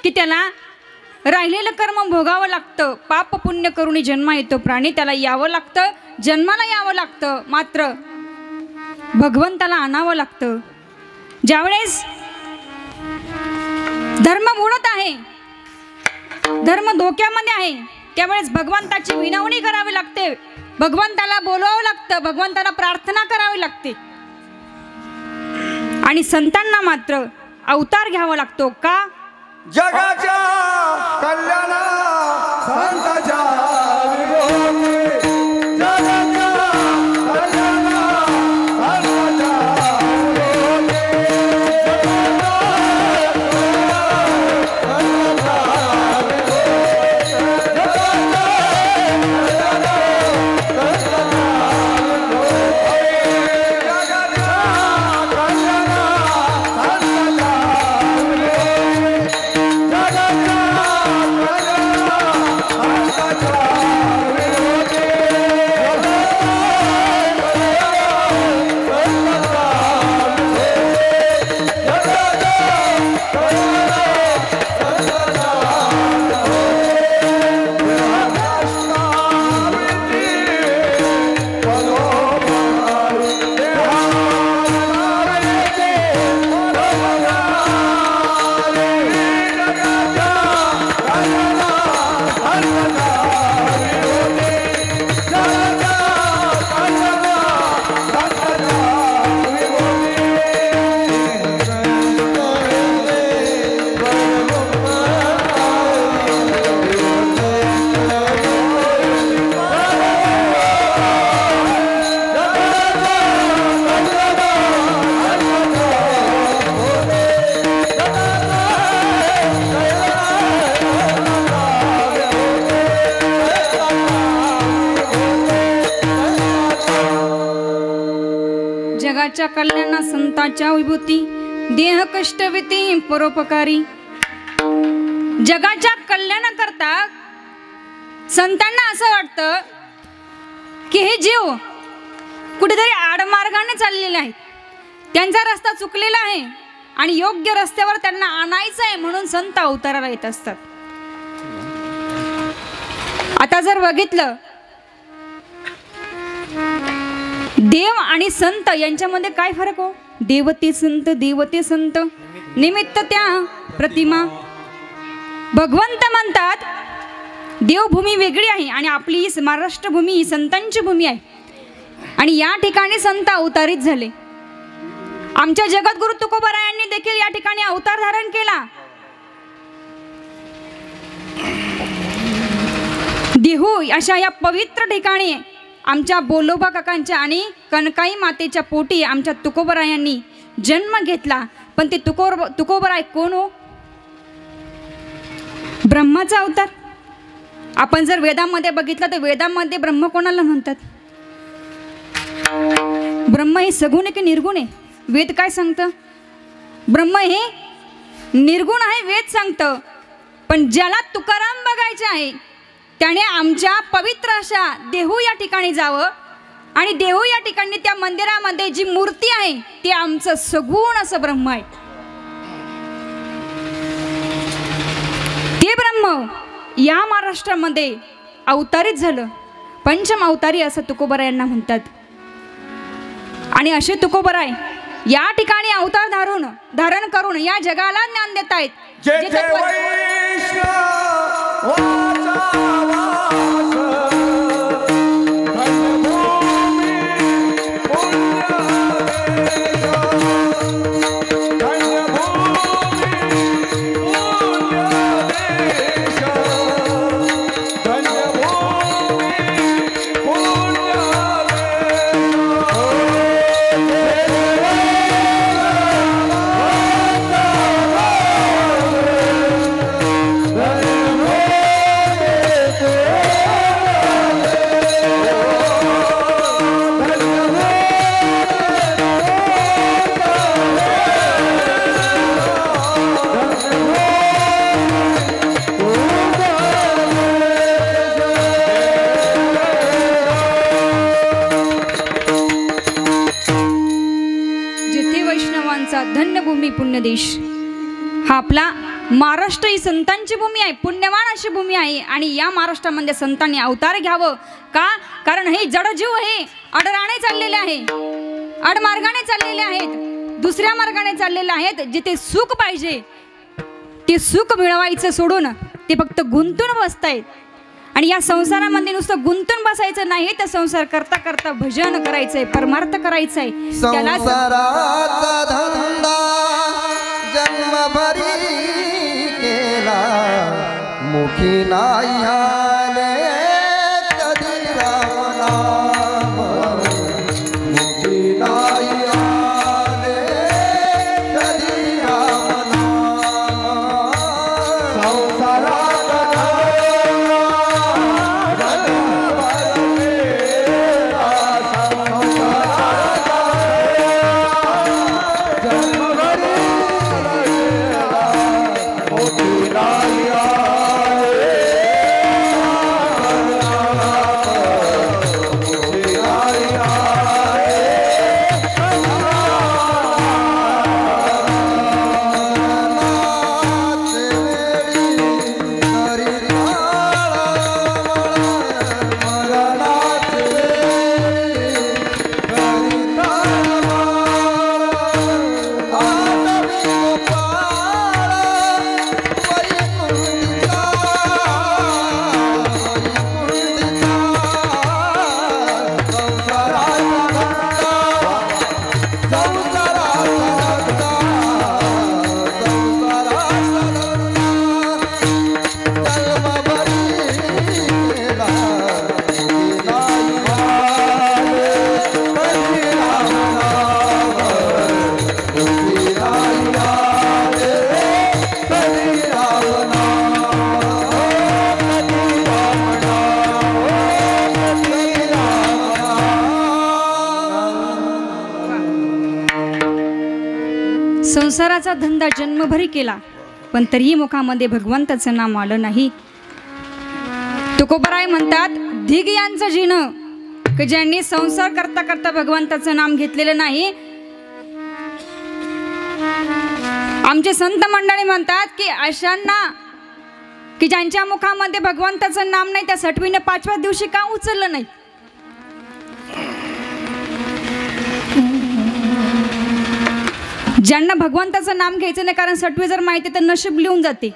Speaker 1: की त्याला राहिलेलं कर्म भोगावं लागतं. पाप पुण्य करून जन्म येतो प्राणी, त्याला यावं लागतं, जन्माला यावं लागतं, मात्र भगवंताला आणावं लागतं. ज्यावेळेस धर्म बुडत आहे, धर्म धोक्यामध्ये आहे, त्यावेळेस भगवंताची विनवणी करावी लागते, भगवंताला बोलवावं लागतं, भगवंताला प्रार्थना करावी लागते. आणि संतांना मात्र अवतार घ्यावा लागतो. का?
Speaker 2: जगाच्या कल्याणा संताच्या
Speaker 1: जगाच्या कल्याणा संतांच्या विभूती, देह कष्टविती परोपकारी. जगाच्या कल्याणाकरता संतांना असं वाटतं की हे जीव कुठेतरी आडमार्गाने चाललेले आहेत, त्यांचा रस्ता चुकलेला आहे आणि योग्य रस्त्यावर त्यांना आणायचं आहे, म्हणून संत अवताराला येत असतात. आता जर बघितलं, देव आणि संत यांच्यामध्ये काय फरक हो? देवते संत निमित्त त्या प्रतिमा. भगवंत म्हणतात देवभूमी वेगळी आहे आणि आपली ही महाराष्ट्र भूमी ही संतांची भूमी आहे, आणि या ठिकाणी संत अवतारित झाले. आमच्या जगद्गुरु तुकोबारायांनी देखील या ठिकाणी अवतार धारण केला. देहू अशा या पवित्र ठिकाणी आमच्या बोलोबा काकांच्या आणि कणकाई मातेच्या पोटी आमच्या तुकोबरायांनी जन्म घेतला. पण ते तुकोबराय कोण हो? ब्रह्माचा अवतार. आपण जर वेदामध्ये बघितलं तर वेदामध्ये ब्रह्म कोणाला म्हणतात? ब्रह्म हे सगुण आहे की निर्गुण आहे? वेद काय सांगतं? ब्रह्म हे निर्गुण आहे, वेद सांगतं. पण ज्याला तुकाराम बघायचे आहे त्याने आमच्या पवित्र अशा देहू या ठिकाणी जावं, आणि देहू या ठिकाणी त्या मंदिरामध्ये जी मूर्ती आहे ते आमचं सगुण असं ब्रह्म आहे. ते ब्रह्म या महाराष्ट्रामध्ये अवतारित झालं. पंचम अवतारी असं तुकोबरायांना म्हणतात. आणि असे तुकोबराय या ठिकाणी अवतार धारण करून या जगाला ज्ञान देत आहेत. देश हा आपला महाराष्ट्र ही संतांची भूमी आहे, पुण्यवान अशी भूमी आहे. आणि या महाराष्ट्रामध्ये संतांनी अवतार घ्यावं का? कारण हे जडजीव हे अडराणे चाललेले आहे, अडमार्गाने चाललेले आहेत, दुसऱ्या मार्गाने चाललेले आहेत. जिथे सुख पाहिजे ते सुख मिळवायचं सोडून ते फक्त गुंतून बसतायत. आणि या संसारामध्ये नुसतं गुंतून बसायचं नाही, तर संसार करता करता भजन करायचंय, परमार्थ करायचंय. त्याला
Speaker 2: संसाराचा धंदा जन्मभरी केला, मुखी नाही आले कधी राम नाम, मुखी नाही आले कधी राम नाम. संसाराचा
Speaker 1: संसाराचा धंदा जन्मभरी केला, पण तरीही मुखामध्ये भगवंताचं नाम आलं नाही. तुकोबराय म्हणतात, धिग यांचं जिणं की ज्यांनी संसार करता करता भगवंताचं नाम घेतलेलं नाही. आमचे संत मंडळी म्हणतात की अशांना की ज्यांच्या मुखामध्ये भगवंताचं नाम नाही, त्या सटवीने 5व्या दिवशी का उचललं नाही? ज्यांना भगवंताचं नाम घ्यायचं नाही, कारण सटवी जर माहिती तर नशीब लिहून जाते.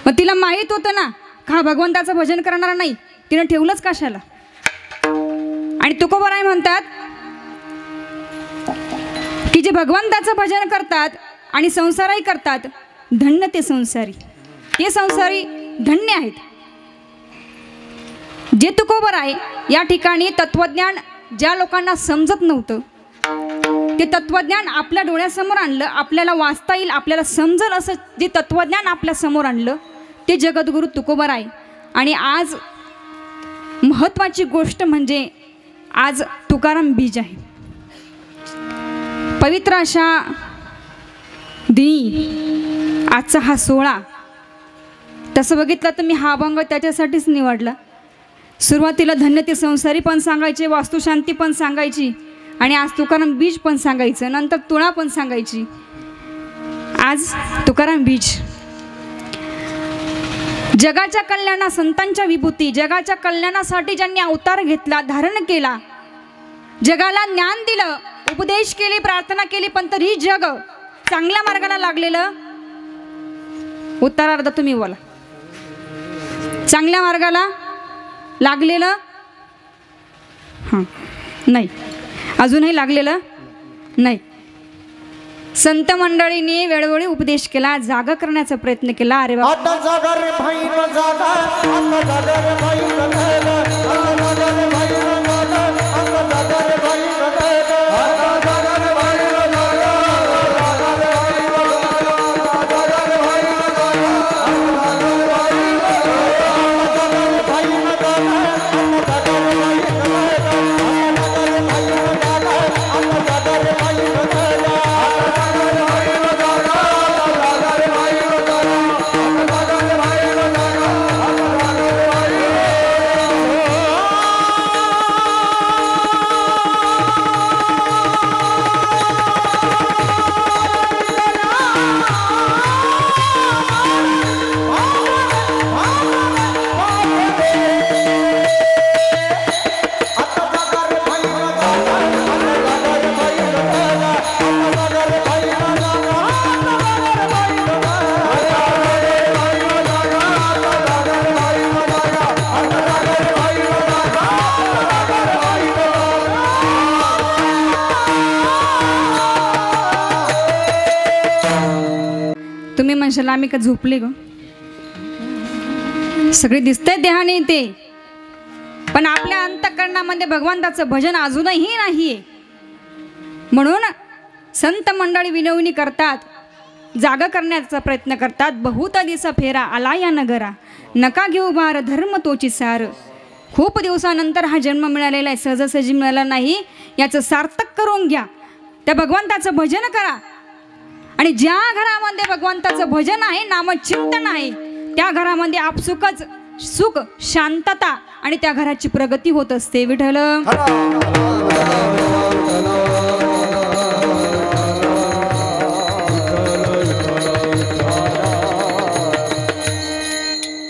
Speaker 1: मग तिला माहीत होतं ना का भगवंताचं भजन करणार नाही, तिनं ठेवलंच कशाला? आणि तुकोबराय म्हणतात की जे भगवंताचं भजन करतात आणि संसारही करतात, धन्य ते संसारी, ते संसारी धन्य आहेत. जे तुकोबराय या ठिकाणी तत्वज्ञान ज्या लोकांना समजत नव्हतं ते तत्वज्ञान आपल्या डोळ्यासमोर आणलं, आपल्याला वाचता येईल, आपल्याला समजल असं जे तत्वज्ञान आपल्या समोर आणलं ते जगद्गुरु तुकोबराय. आणि आज महत्त्वाची गोष्ट म्हणजे आज तुकाराम बीज आहे. पवित्र अशा दिनी आजचा हा सोहळा, तसं बघितलं तर मी हा अभंग त्याच्यासाठीच निवडला. सुरुवातीला धन्य ते संसारी पण सांगायचे, वास्तुशांती पण सांगायची, आणि आज तुकाराम बीज पण सांगायचं, नंतर तुळा पण सांगायची. आज तुकाराम बीज. जगाच्या कल्याणा संतांच्या विभूती, जगाच्या कल्याणासाठी ज्यांनी अवतार घेतला, धारण केला, जगाला ज्ञान दिलं, उपदेश केले, प्रार्थना केली, पण तरी जग चांगल्या मार्गाला लागलेलं. उत्तरार्ध तुम्ही बोला. चांगल्या मार्गाला लागलेलं? हां, नाही, अजूनही लागलेलं नाही. संत मंडळींनी वेळोवेळी उपदेश केला, जागा करण्याचा प्रयत्न केला. अरे बाबा, तुम्ही म्हणशाल आम्ही का झोपले ग, सगळे दिसतंय देहाने ते, पण आपल्या अंतःकरणामध्ये भगवंताचं भजन अजूनही नाहीये. म्हणून संत मंडळी विनवणी करतात, जागा करण्याचा प्रयत्न करतात. बहुत दिसा फेरा आला या नगरा, नका घेऊ भार धर्म तोची सार. खूप दिवसानंतर हा जन्म मिळालेला आहे, सहजासहजी मिळाला नाही. याचं सार्थक करून घ्या, त्या भगवंताचं भजन करा. आणि ज्या घरामध्ये भगवंताचं भजन आहे, नामचिंतन आहे, त्या घरामध्ये आपसुकच सुख, शांतता आणि त्या घराची प्रगती होत असते. विठ्ठल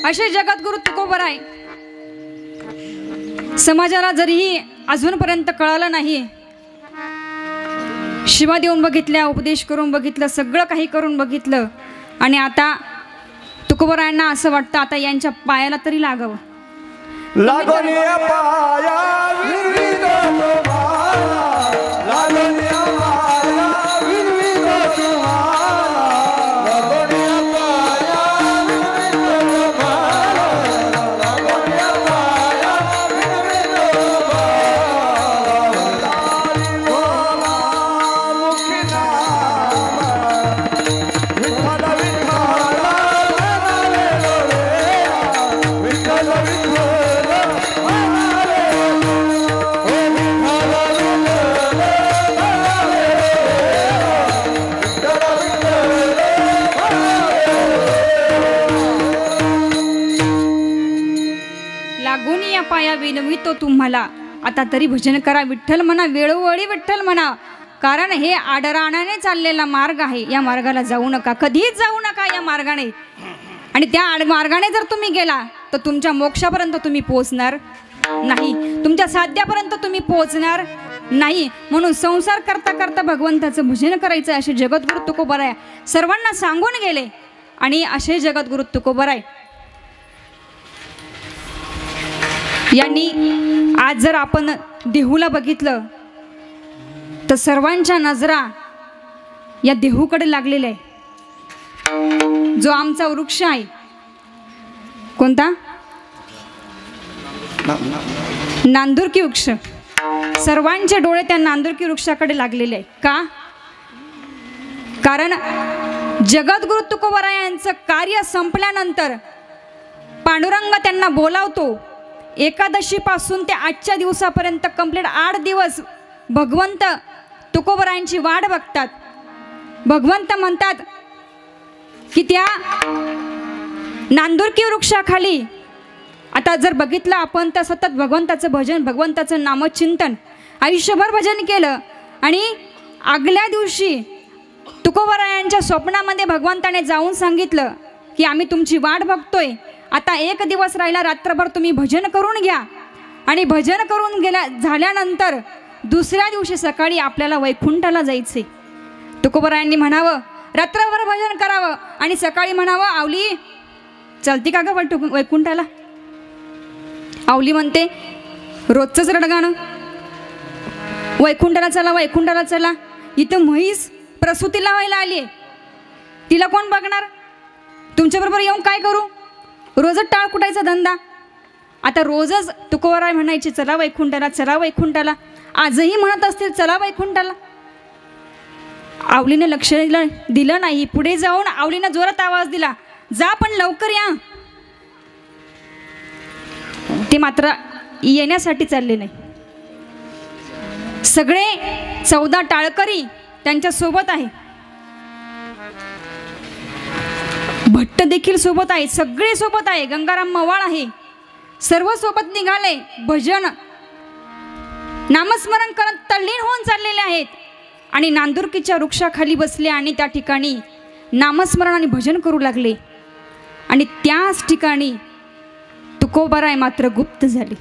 Speaker 1: असे जगद्गुरु तुकोबराय समाजाला जरीही अजूनपर्यंत कळालं नाही, शिवा देऊन बघितल्या, उपदेश करून बघितलं, सगळं काही करून बघितलं, आणि आता तुकोबरायांना असं वाटतं आता यांच्या पायाला तरी लागावं. पाया विनवितो तुम्हाला, आता तरी भजन करा. विठ्ठल म्हणा, वेळोवेळी विठ्ठल म्हणा, कारण हे आडराणाने चाललेला मार्ग आहे. या मार्गाला जाऊ नका, कधीच जाऊ नका या मार्गाने. आणि त्या मार्गाने जर तुम्ही गेला तर तुमच्या मोक्षापर्यंत तुम्ही पोहोचणार नाही, तुमच्या साध्यापर्यंत तुम्ही पोहोचणार नाही. म्हणून संसार करता करता भगवंताचं भजन करायचं असे जगद्गुरु तुकोबराय सर्वांना सांगून गेले. आणि असे जगद्गुरु तुकोबराय यांनी आज जर आपण देहूला बघितलं तर सर्वांच्या नजरा या देहूकडे लागलेल्या आहे. जो आमचा वृक्ष आहे, कोणता? नांदुरकी वृक्ष. सर्वांचे डोळे त्या नांदुरकी वृक्षाकडे लागलेले आहे. का? कारण जगद्गुरु तुकोबराय यांचं कार्य संपल्यानंतर पांडुरंग त्यांना बोलावतो. एकादशी पासून ते आजच्या दिवसापर्यंत कंप्लीट 8 दिवस भगवंत तुकोबरायांची वाट बघतात. भगवंत म्हणतात की त्या नांदुरकी वृक्षाखाली आता जर बघितलं आपण तर सतत भगवंताचं भजन, भगवंताचं नामचिंतन, आयुष्यभर भजन केलं. आणि आगल्या दिवशी तुकोबरायांच्या स्वप्नामध्ये भगवंताने जाऊन सांगितलं की आम्ही तुमची वाट बघतोय, आता 1 दिवस राहिला, रात्रभर तुम्ही भजन करून घ्या. आणि भजन करून झाल्यानंतर दुसऱ्या दिवशी सकाळी आपल्याला वैकुंठाला जायचे. तुकोबरायांनी म्हणावं रात्रभर भजन करावं आणि सकाळी म्हणावं आवली चलती का ग वैकुंठाला? आवली म्हणते रोजचंच रडगाणं, वैकुंठाला चला, वैकुंठाला चला. इथं म्हैस प्रसूतीला व्हायला आली, तिला कोण बघणार? तुमच्याबरोबर येऊन काय करू? रोजच टाळ कुटायचा धंदा. आता रोजच तुकोबराय म्हणायचे चला वैकुंठाला, चला वैकुंठाला. आजही म्हणत असतील चला वैकुंठाला. आवलीने लक्ष दिलं नाही. पुढे जाऊन आवलीने जोरात आवाज दिला, जा पण लवकर या. ते मात्र येण्यासाठी चालले नाही. सगळे 14 टाळकरी त्यांच्या सोबत आहे, भट्ट देखील सोबत आहे, सगळे सोबत आहे, गंगाराम मवाळ आहे, सर्व सोबत निघाले. भजन नामस्मरण करत तल्लीन होऊन चाललेले आहेत. आणि नांदुरकीच्या वृक्षाखाली बसले आणि त्या ठिकाणी नामस्मरण आणि भजन करू लागले. आणि त्याच ठिकाणी तुकोबराय मात्र गुप्त झाले.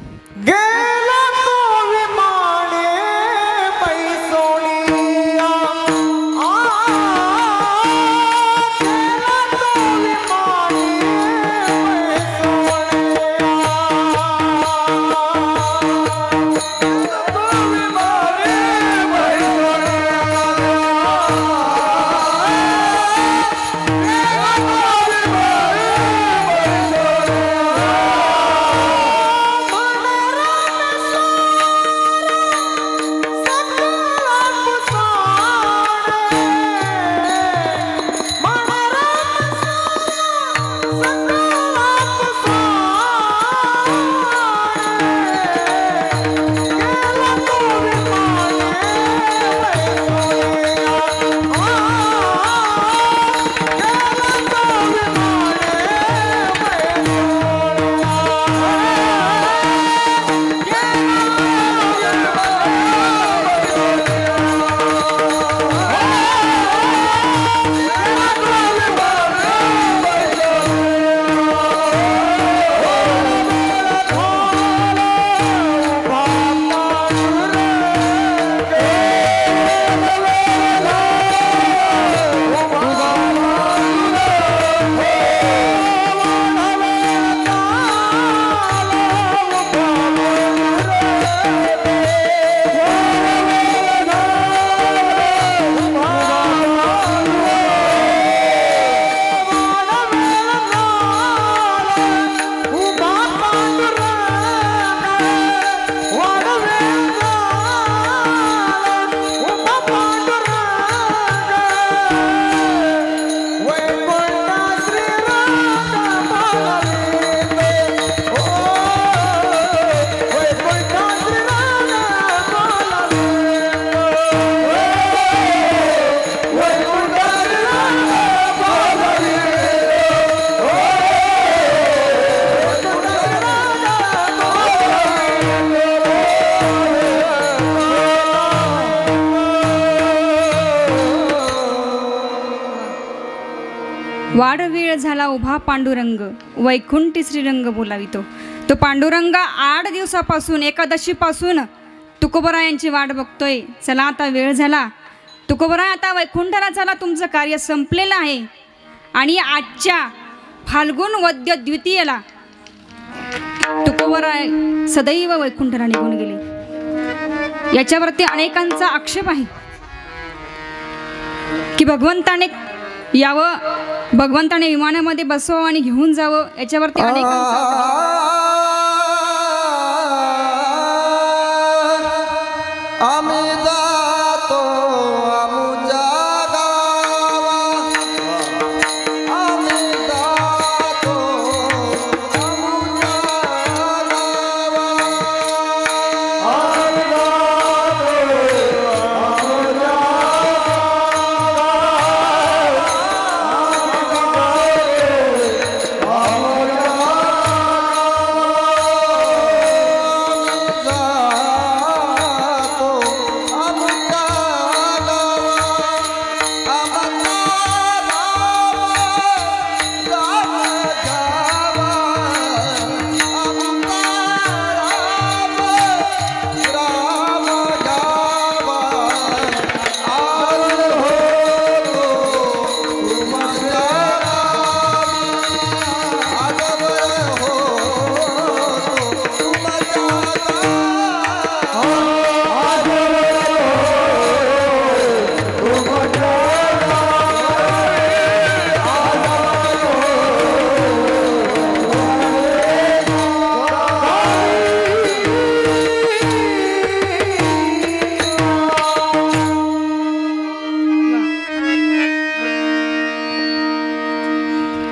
Speaker 1: वाढ वेळ झाला उभा पांडुरंग, वैकुंठी श्रीरंग बोलावितो. तो पांडुरंग 8 दिवसापासून एकादशीपासून तुकोबरायांची वाट बघतोय. चला आता वेळ झाला, तुकोबराय आता वैकुंठाला चला, तुमचं कार्य संपलेलं आहे. आणि आजच्या फाल्गुन वद्य द्वितीयेला तुकोबराय सदैव वैकुंठाला निघून गेले. याच्यावरती अनेकांचा आक्षेप आहे की भगवंताने यावं, भगवंताने विमानामध्ये बसवावं आणि घेऊन जावं, याच्यावरती अनेकांचा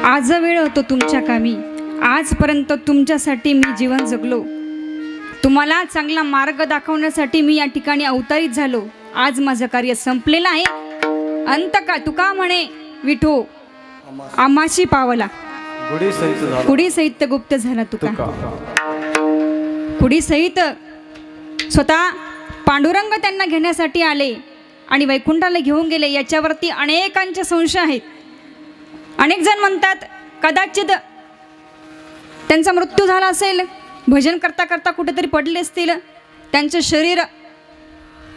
Speaker 1: आज वेळ होतो तुमच्या कामी, आजपर्यंत तुमच्यासाठी मी जीवन जगलो. तुम्हाला चांगला मार्ग दाखवण्यासाठी मी या ठिकाणी अवतारित झालो. आज माझं कार्य संपलेलं आहे. अंत का तुका म्हणे विठो आमाशी पावला, कुडी सहित गुप्त झाला तुका. कुडी सहित स्वतः पांडुरंग त्यांना घेण्यासाठी आले आणि वैकुंठाला घेऊन गेले. याच्यावरती अनेकांचे संशय आहेत. अनेक जण म्हणतात कदाचित त्यांचा मृत्यू झाला असेल, भजन करता करता कुठेतरी पडले असतील, त्यांचं शरीर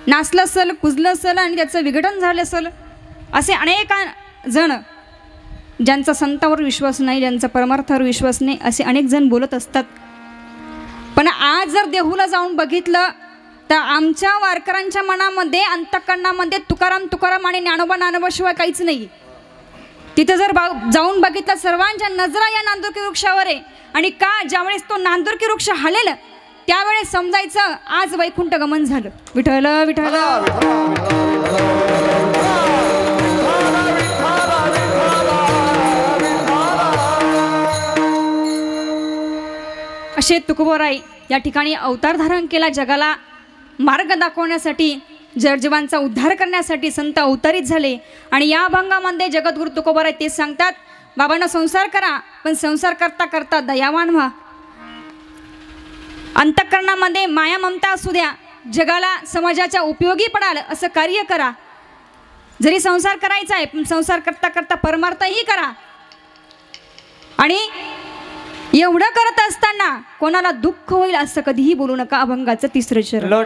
Speaker 1: नासलं असेल, कुजलं असेल आणि त्याचं विघटन झालं असेल. असे अनेक जण, ज्यांचा संतावर विश्वास नाही, ज्यांचा परमार्थावर विश्वास नाही, असे अनेक जण बोलत असतात. पण आज जर देहूला जाऊन बघितलं तर आमच्या वारकऱ्यांच्या मनामध्ये, अंतःकरणामध्ये तुकाराम तुकाराम आणि ज्ञानोबा ज्ञानोबाशिवाय काहीच नाही. तिथं जर जाऊन बघितलं सर्वांच्या नजरा या नांदुरकी वृक्षावर आहे. आणि का ज्यावेळेस तो नांदुरकी वृक्ष हलेल त्यावेळेस समजायचं आज वैकुंठ गमन झालं. विठ्ठल विठ्ठल. असे तुकोबराय या ठिकाणी अवतार धारण केला, जगाला मार्ग दाखवण्यासाठी, जगजीवांचा उद्धार करण्यासाठी संत अवतारित झाले. आणि या अभंगामध्ये जगद्गुरु तुकोबराय तेच सांगतात, बाबांना संसार करा पण संसार करता करता दयावान व्हा. अंतःकरणामध्ये माया ममता असू द्या, जगाला समाजाच्या उपयोगी पडाल असं कार्य करा. जरी संसार करायचा आहे पण संसार करता करता परमार्थही करा. आणि एवढं करत असताना कोणाला दुःख होईल असं कधीही बोलू नका. अभंगाचं 3रं चरण.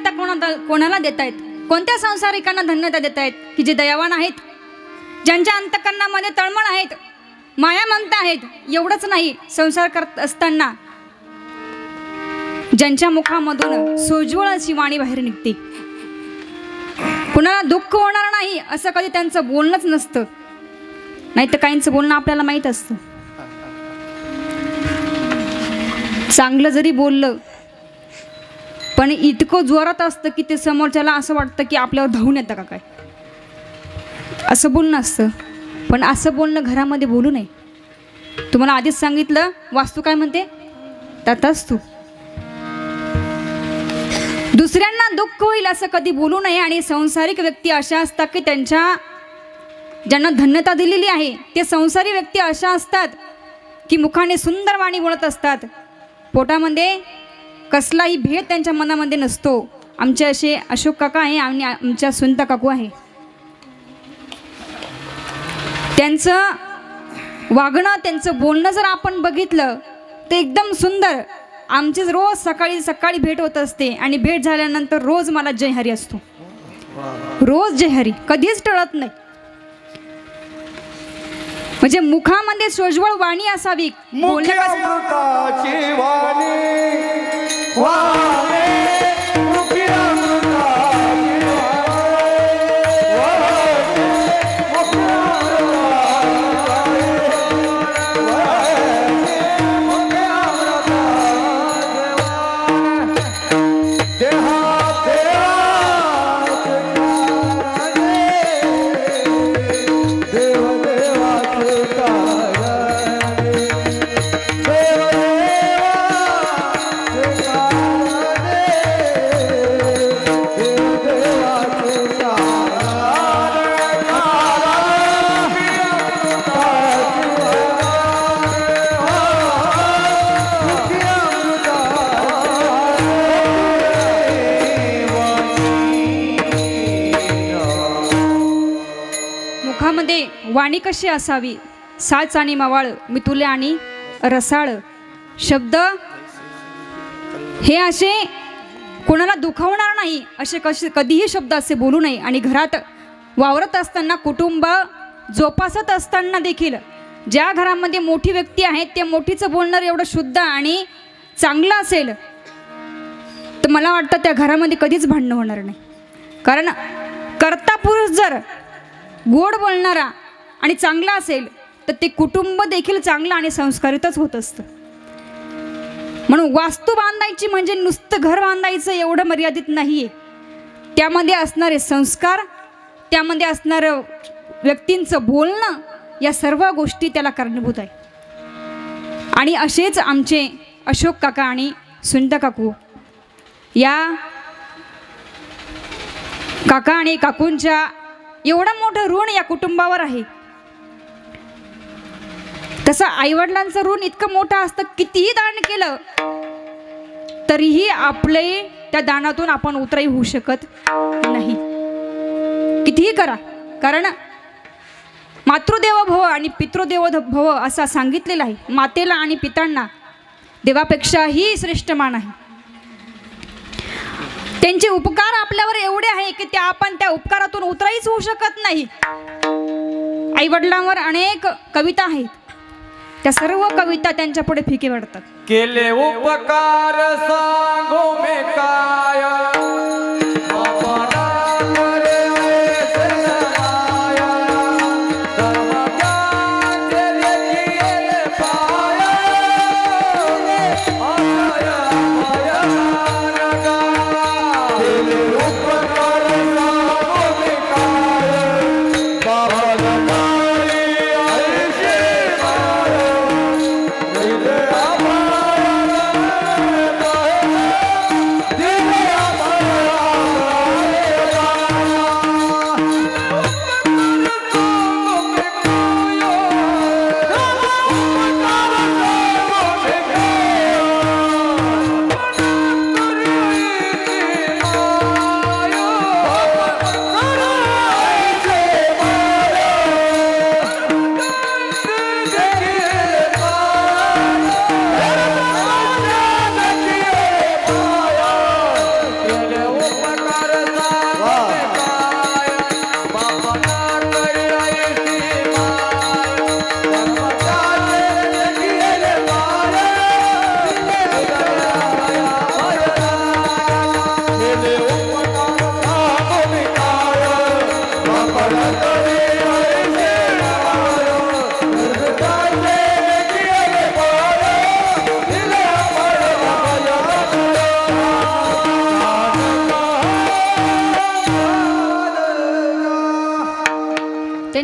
Speaker 1: धन्यता कोणाला देत आहेत? कोणत्या संसारिकांना धन्यता देत आहेत की जे दयावान आहेत, ज्यांच्या अंतःकरणामध्ये तळमळ आहेत, माया ममता आहेत? एवढंच नाही, संसार करत असताना ज्यांच्या मुखामधून सोज्वळ अशी वाणी बाहेर निघते, कुणाला दुःख होणार नाही असं कधी त्यांचं बोलणंच नसतं. नाही तर काहींचं बोलणं आपल्याला माहीत असतं. चांगलं जरी बोललं पण इतकं जोरात असतं की ते समोरच्याला असं वाटतं की आपल्यावर धावून येतं का काय, असं बोलणं असतं. पण असं बोलणं घरामध्ये बोलू नये. तुम्हाला आधीच सांगितलं, वास्तू काय म्हणते तथास्तु. दुसऱ्यांना दुःख होईल असं कधी बोलू नये. आणि संसारिक व्यक्ती अशा असतात की ज्यांना धन्यता दिलेली आहे ते संसारी व्यक्ती अशा असतात की मुखाने सुंदर वाणी बोलत असतात, पोटामध्ये कसलाही भेद त्यांच्या मनामध्ये नसतो. आमचे असे अशोक काका आहे आणि आमच्या सुनता काकू आहे. त्यांचं वागणं, त्यांचं बोलणं जर आपण बघितलं तर एकदम सुंदर. आमची रोज सकाळी भेट होत असते आणि भेट झाल्यानंतर रोज मला जय हरी असतो. रोज जय हरी, कधीच टळत नाही. म्हणजे मुखामध्ये सोज्वळ वाणी असावी. वाणी कशी असावी? साच आणि मवाळ, मितुले आणि रसाळ शब्द हे असे कोणाला दुखावणार नाही असे कधीही शब्द असे बोलू नये. आणि घरात वावरत असताना, कुटुंब जोपासत असताना देखील ज्या घरामध्ये मोठी व्यक्ती आहेत त्या मोठीचं बोलणं एवढं शुद्ध आणि चांगलं असेल तर मला वाटतं त्या घरामध्ये कधीच भांडणं होणार नाही. कारण कर्ता पुरुष जर गोड बोलणारा आणि चांगला असेल तर ते कुटुंब देखील चांगलं आणि संस्कारितच होत असतं. म्हणून वास्तू बांधायची म्हणजे नुसतं घर बांधायचं एवढं मर्यादित नाहीये. त्यामध्ये असणारे संस्कार, त्यामध्ये असणारं व्यक्तींचं बोलणं, या सर्व गोष्टी त्याला कारणीभूत आहे. आणि असेच आमचे अशोक काका आणि सुनीता काकू, या काका आणि काकूंच्या एवढं मोठं ऋण या कुटुंबावर आहे. तसं आईवडिलांचं ऋण इतकं मोठं असतं, कितीही दान केलं तरीही आपले त्या दानातून आपण उतराई होऊ शकत नाही, कितीही करा. कारण मातृदेवो भव आणि पितृदेवो भव असं सांगितलेलं आहे. मातेला आणि पितांना देवापेक्षाही श्रेष्ठ मान आहे. त्यांचे उपकार आपल्यावर एवढे आहे की आपण त्या उपकारातून उतराईच होऊ शकत नाही. आईवडिलांवर अनेक कविता आहेत, त्या सर्व कविता त्यांच्या पुढे फिके वाटतात.
Speaker 3: केले उपकार सांगो मे काय,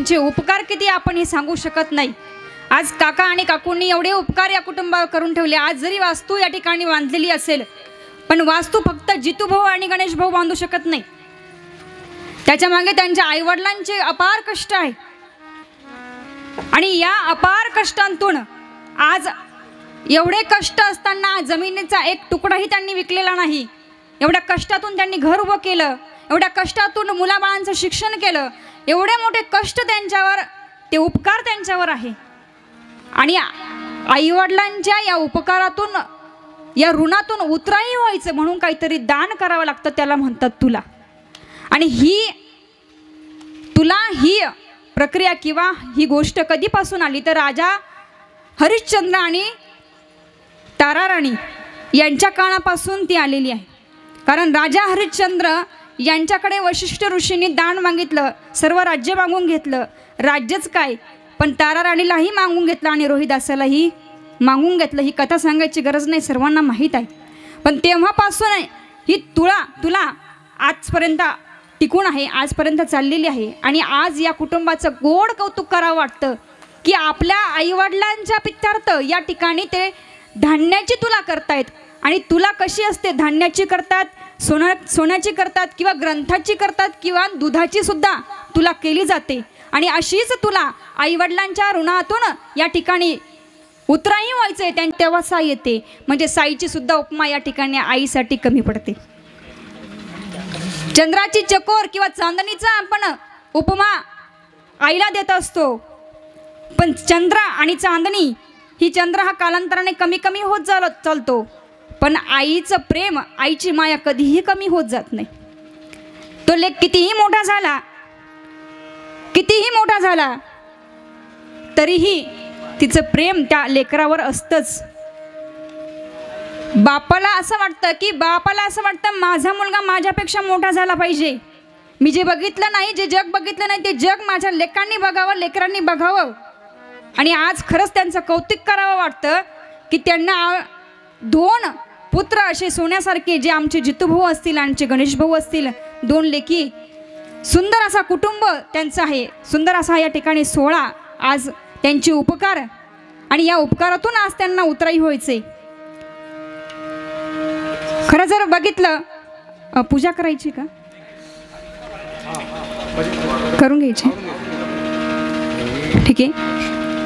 Speaker 1: त्यांचे उपकार किती आपण हे सांगू शकत नाही. आज काका आणि काकूंनी एवढे उपकार या कुटुंबावर करून ठेवले. आज जरी वास्तू या ठिकाणी बांधलेली असेल, पण वास्तू फक्त जितू भाऊ आणि गणेश भाऊ बांधू शकत नाही. त्याच्या मागे त्यांच्या आईवडिलांचे अपार कष्ट आहे. आणि या अपार कष्टांतून आज एवढे कष्ट असताना जमिनीचा एक तुकडाही त्यांनी विकलेला नाही. एवढ्या कष्टातून त्यांनी घर उभं केलं, एवढ्या कष्टातून मुलाबाळांचं शिक्षण केलं. एवढे मोठे कष्ट त्यांच्यावर, ते उपकार त्यांच्यावर आहे. आणि आईवडिलांच्या या उपकारातून, या ऋणातून उतराई व्हायचं म्हणून काहीतरी दान करावं लागतं, त्याला म्हणतात तुला. आणि ही प्रक्रिया किंवा ही गोष्ट कधीपासून आली तर राजा हरिश्चंद्र आणि ताराराणी यांच्या काळापासून ती आलेली आहे. कारण राजा हरिश्चंद्र यांच्याकडे वशिष्ठ ऋषींनी दान मागितलं, सर्व राज्य मागून घेतलं. राज्यच काय, पण ताराराणीलाही मागून घेतलं आणि रोहिदासालाही मागून घेतलं. ही कथा सांगायची गरज नाही, सर्वांना माहीत आहे. पण तेव्हापासून ही तुला आजपर्यंत टिकून आहे, आजपर्यंत चाललेली आहे. आणि आज या कुटुंबाचं गोड कौतुक करावं वाटतं की आपल्या आईवडिलांच्या पित्यार्थ या ठिकाणी ते धान्याची तुला करतायत. आणि तुला कशी असते, धान्याची करतात, सोन्याची करतात, किंवा ग्रंथाची करतात, किंवा दुधाची सुद्धा तुला केली जाते. आणि अशीच तुला आईवडिलांच्या ऋणातून या ठिकाणी उतराई व्हायचं, तेव्हा साई येते. म्हणजे साईची सुद्धा उपमा या ठिकाणी आईसाठी कमी पडते. चंद्राची चकोर किंवा चांदणीचा आपण उपमा आईला देत असतो, पण चंद्र आणि चांदणी ही, चंद्र हा कालांतराने कमी कमी होत चालतो, पण आईचं प्रेम, आईची माया कधीही कमी होत जात नाही. तो लेक कितीही मोठा झाला तरीही तिचं प्रेम त्या लेकरावर असतंच. बापाला असं वाटतं माझा मुलगा माझ्यापेक्षा मोठा झाला पाहिजे. मी जे बघितलं नाही, जे जग बघितलं नाही, ते जग माझ्या लेकांनी बघावं, लेकरांनी बघावं. आणि आज खरंच त्यांचं कौतुक करावं वाटतं की त्यांना 2 पुत्र असे सोन्यासारखे, जे आमचे जितू भाऊ असतील, आमचे गणेश भाऊ असतील, 2 लेकी, सुंदर असा कुटुंब त्यांचं आहे, सुंदर असा या ठिकाणी सोहळा. आज त्यांचे उपकार, आणि या उपकारातून आज त्यांना उतराई व्हायचे. खरं जर बघितलं, पूजा करायची का, करून घ्यायची, ठीक आहे.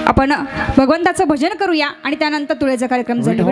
Speaker 1: आपण भगवंताचं भजन करूया आणि त्यानंतर तुळेचा कार्यक्रम झाला.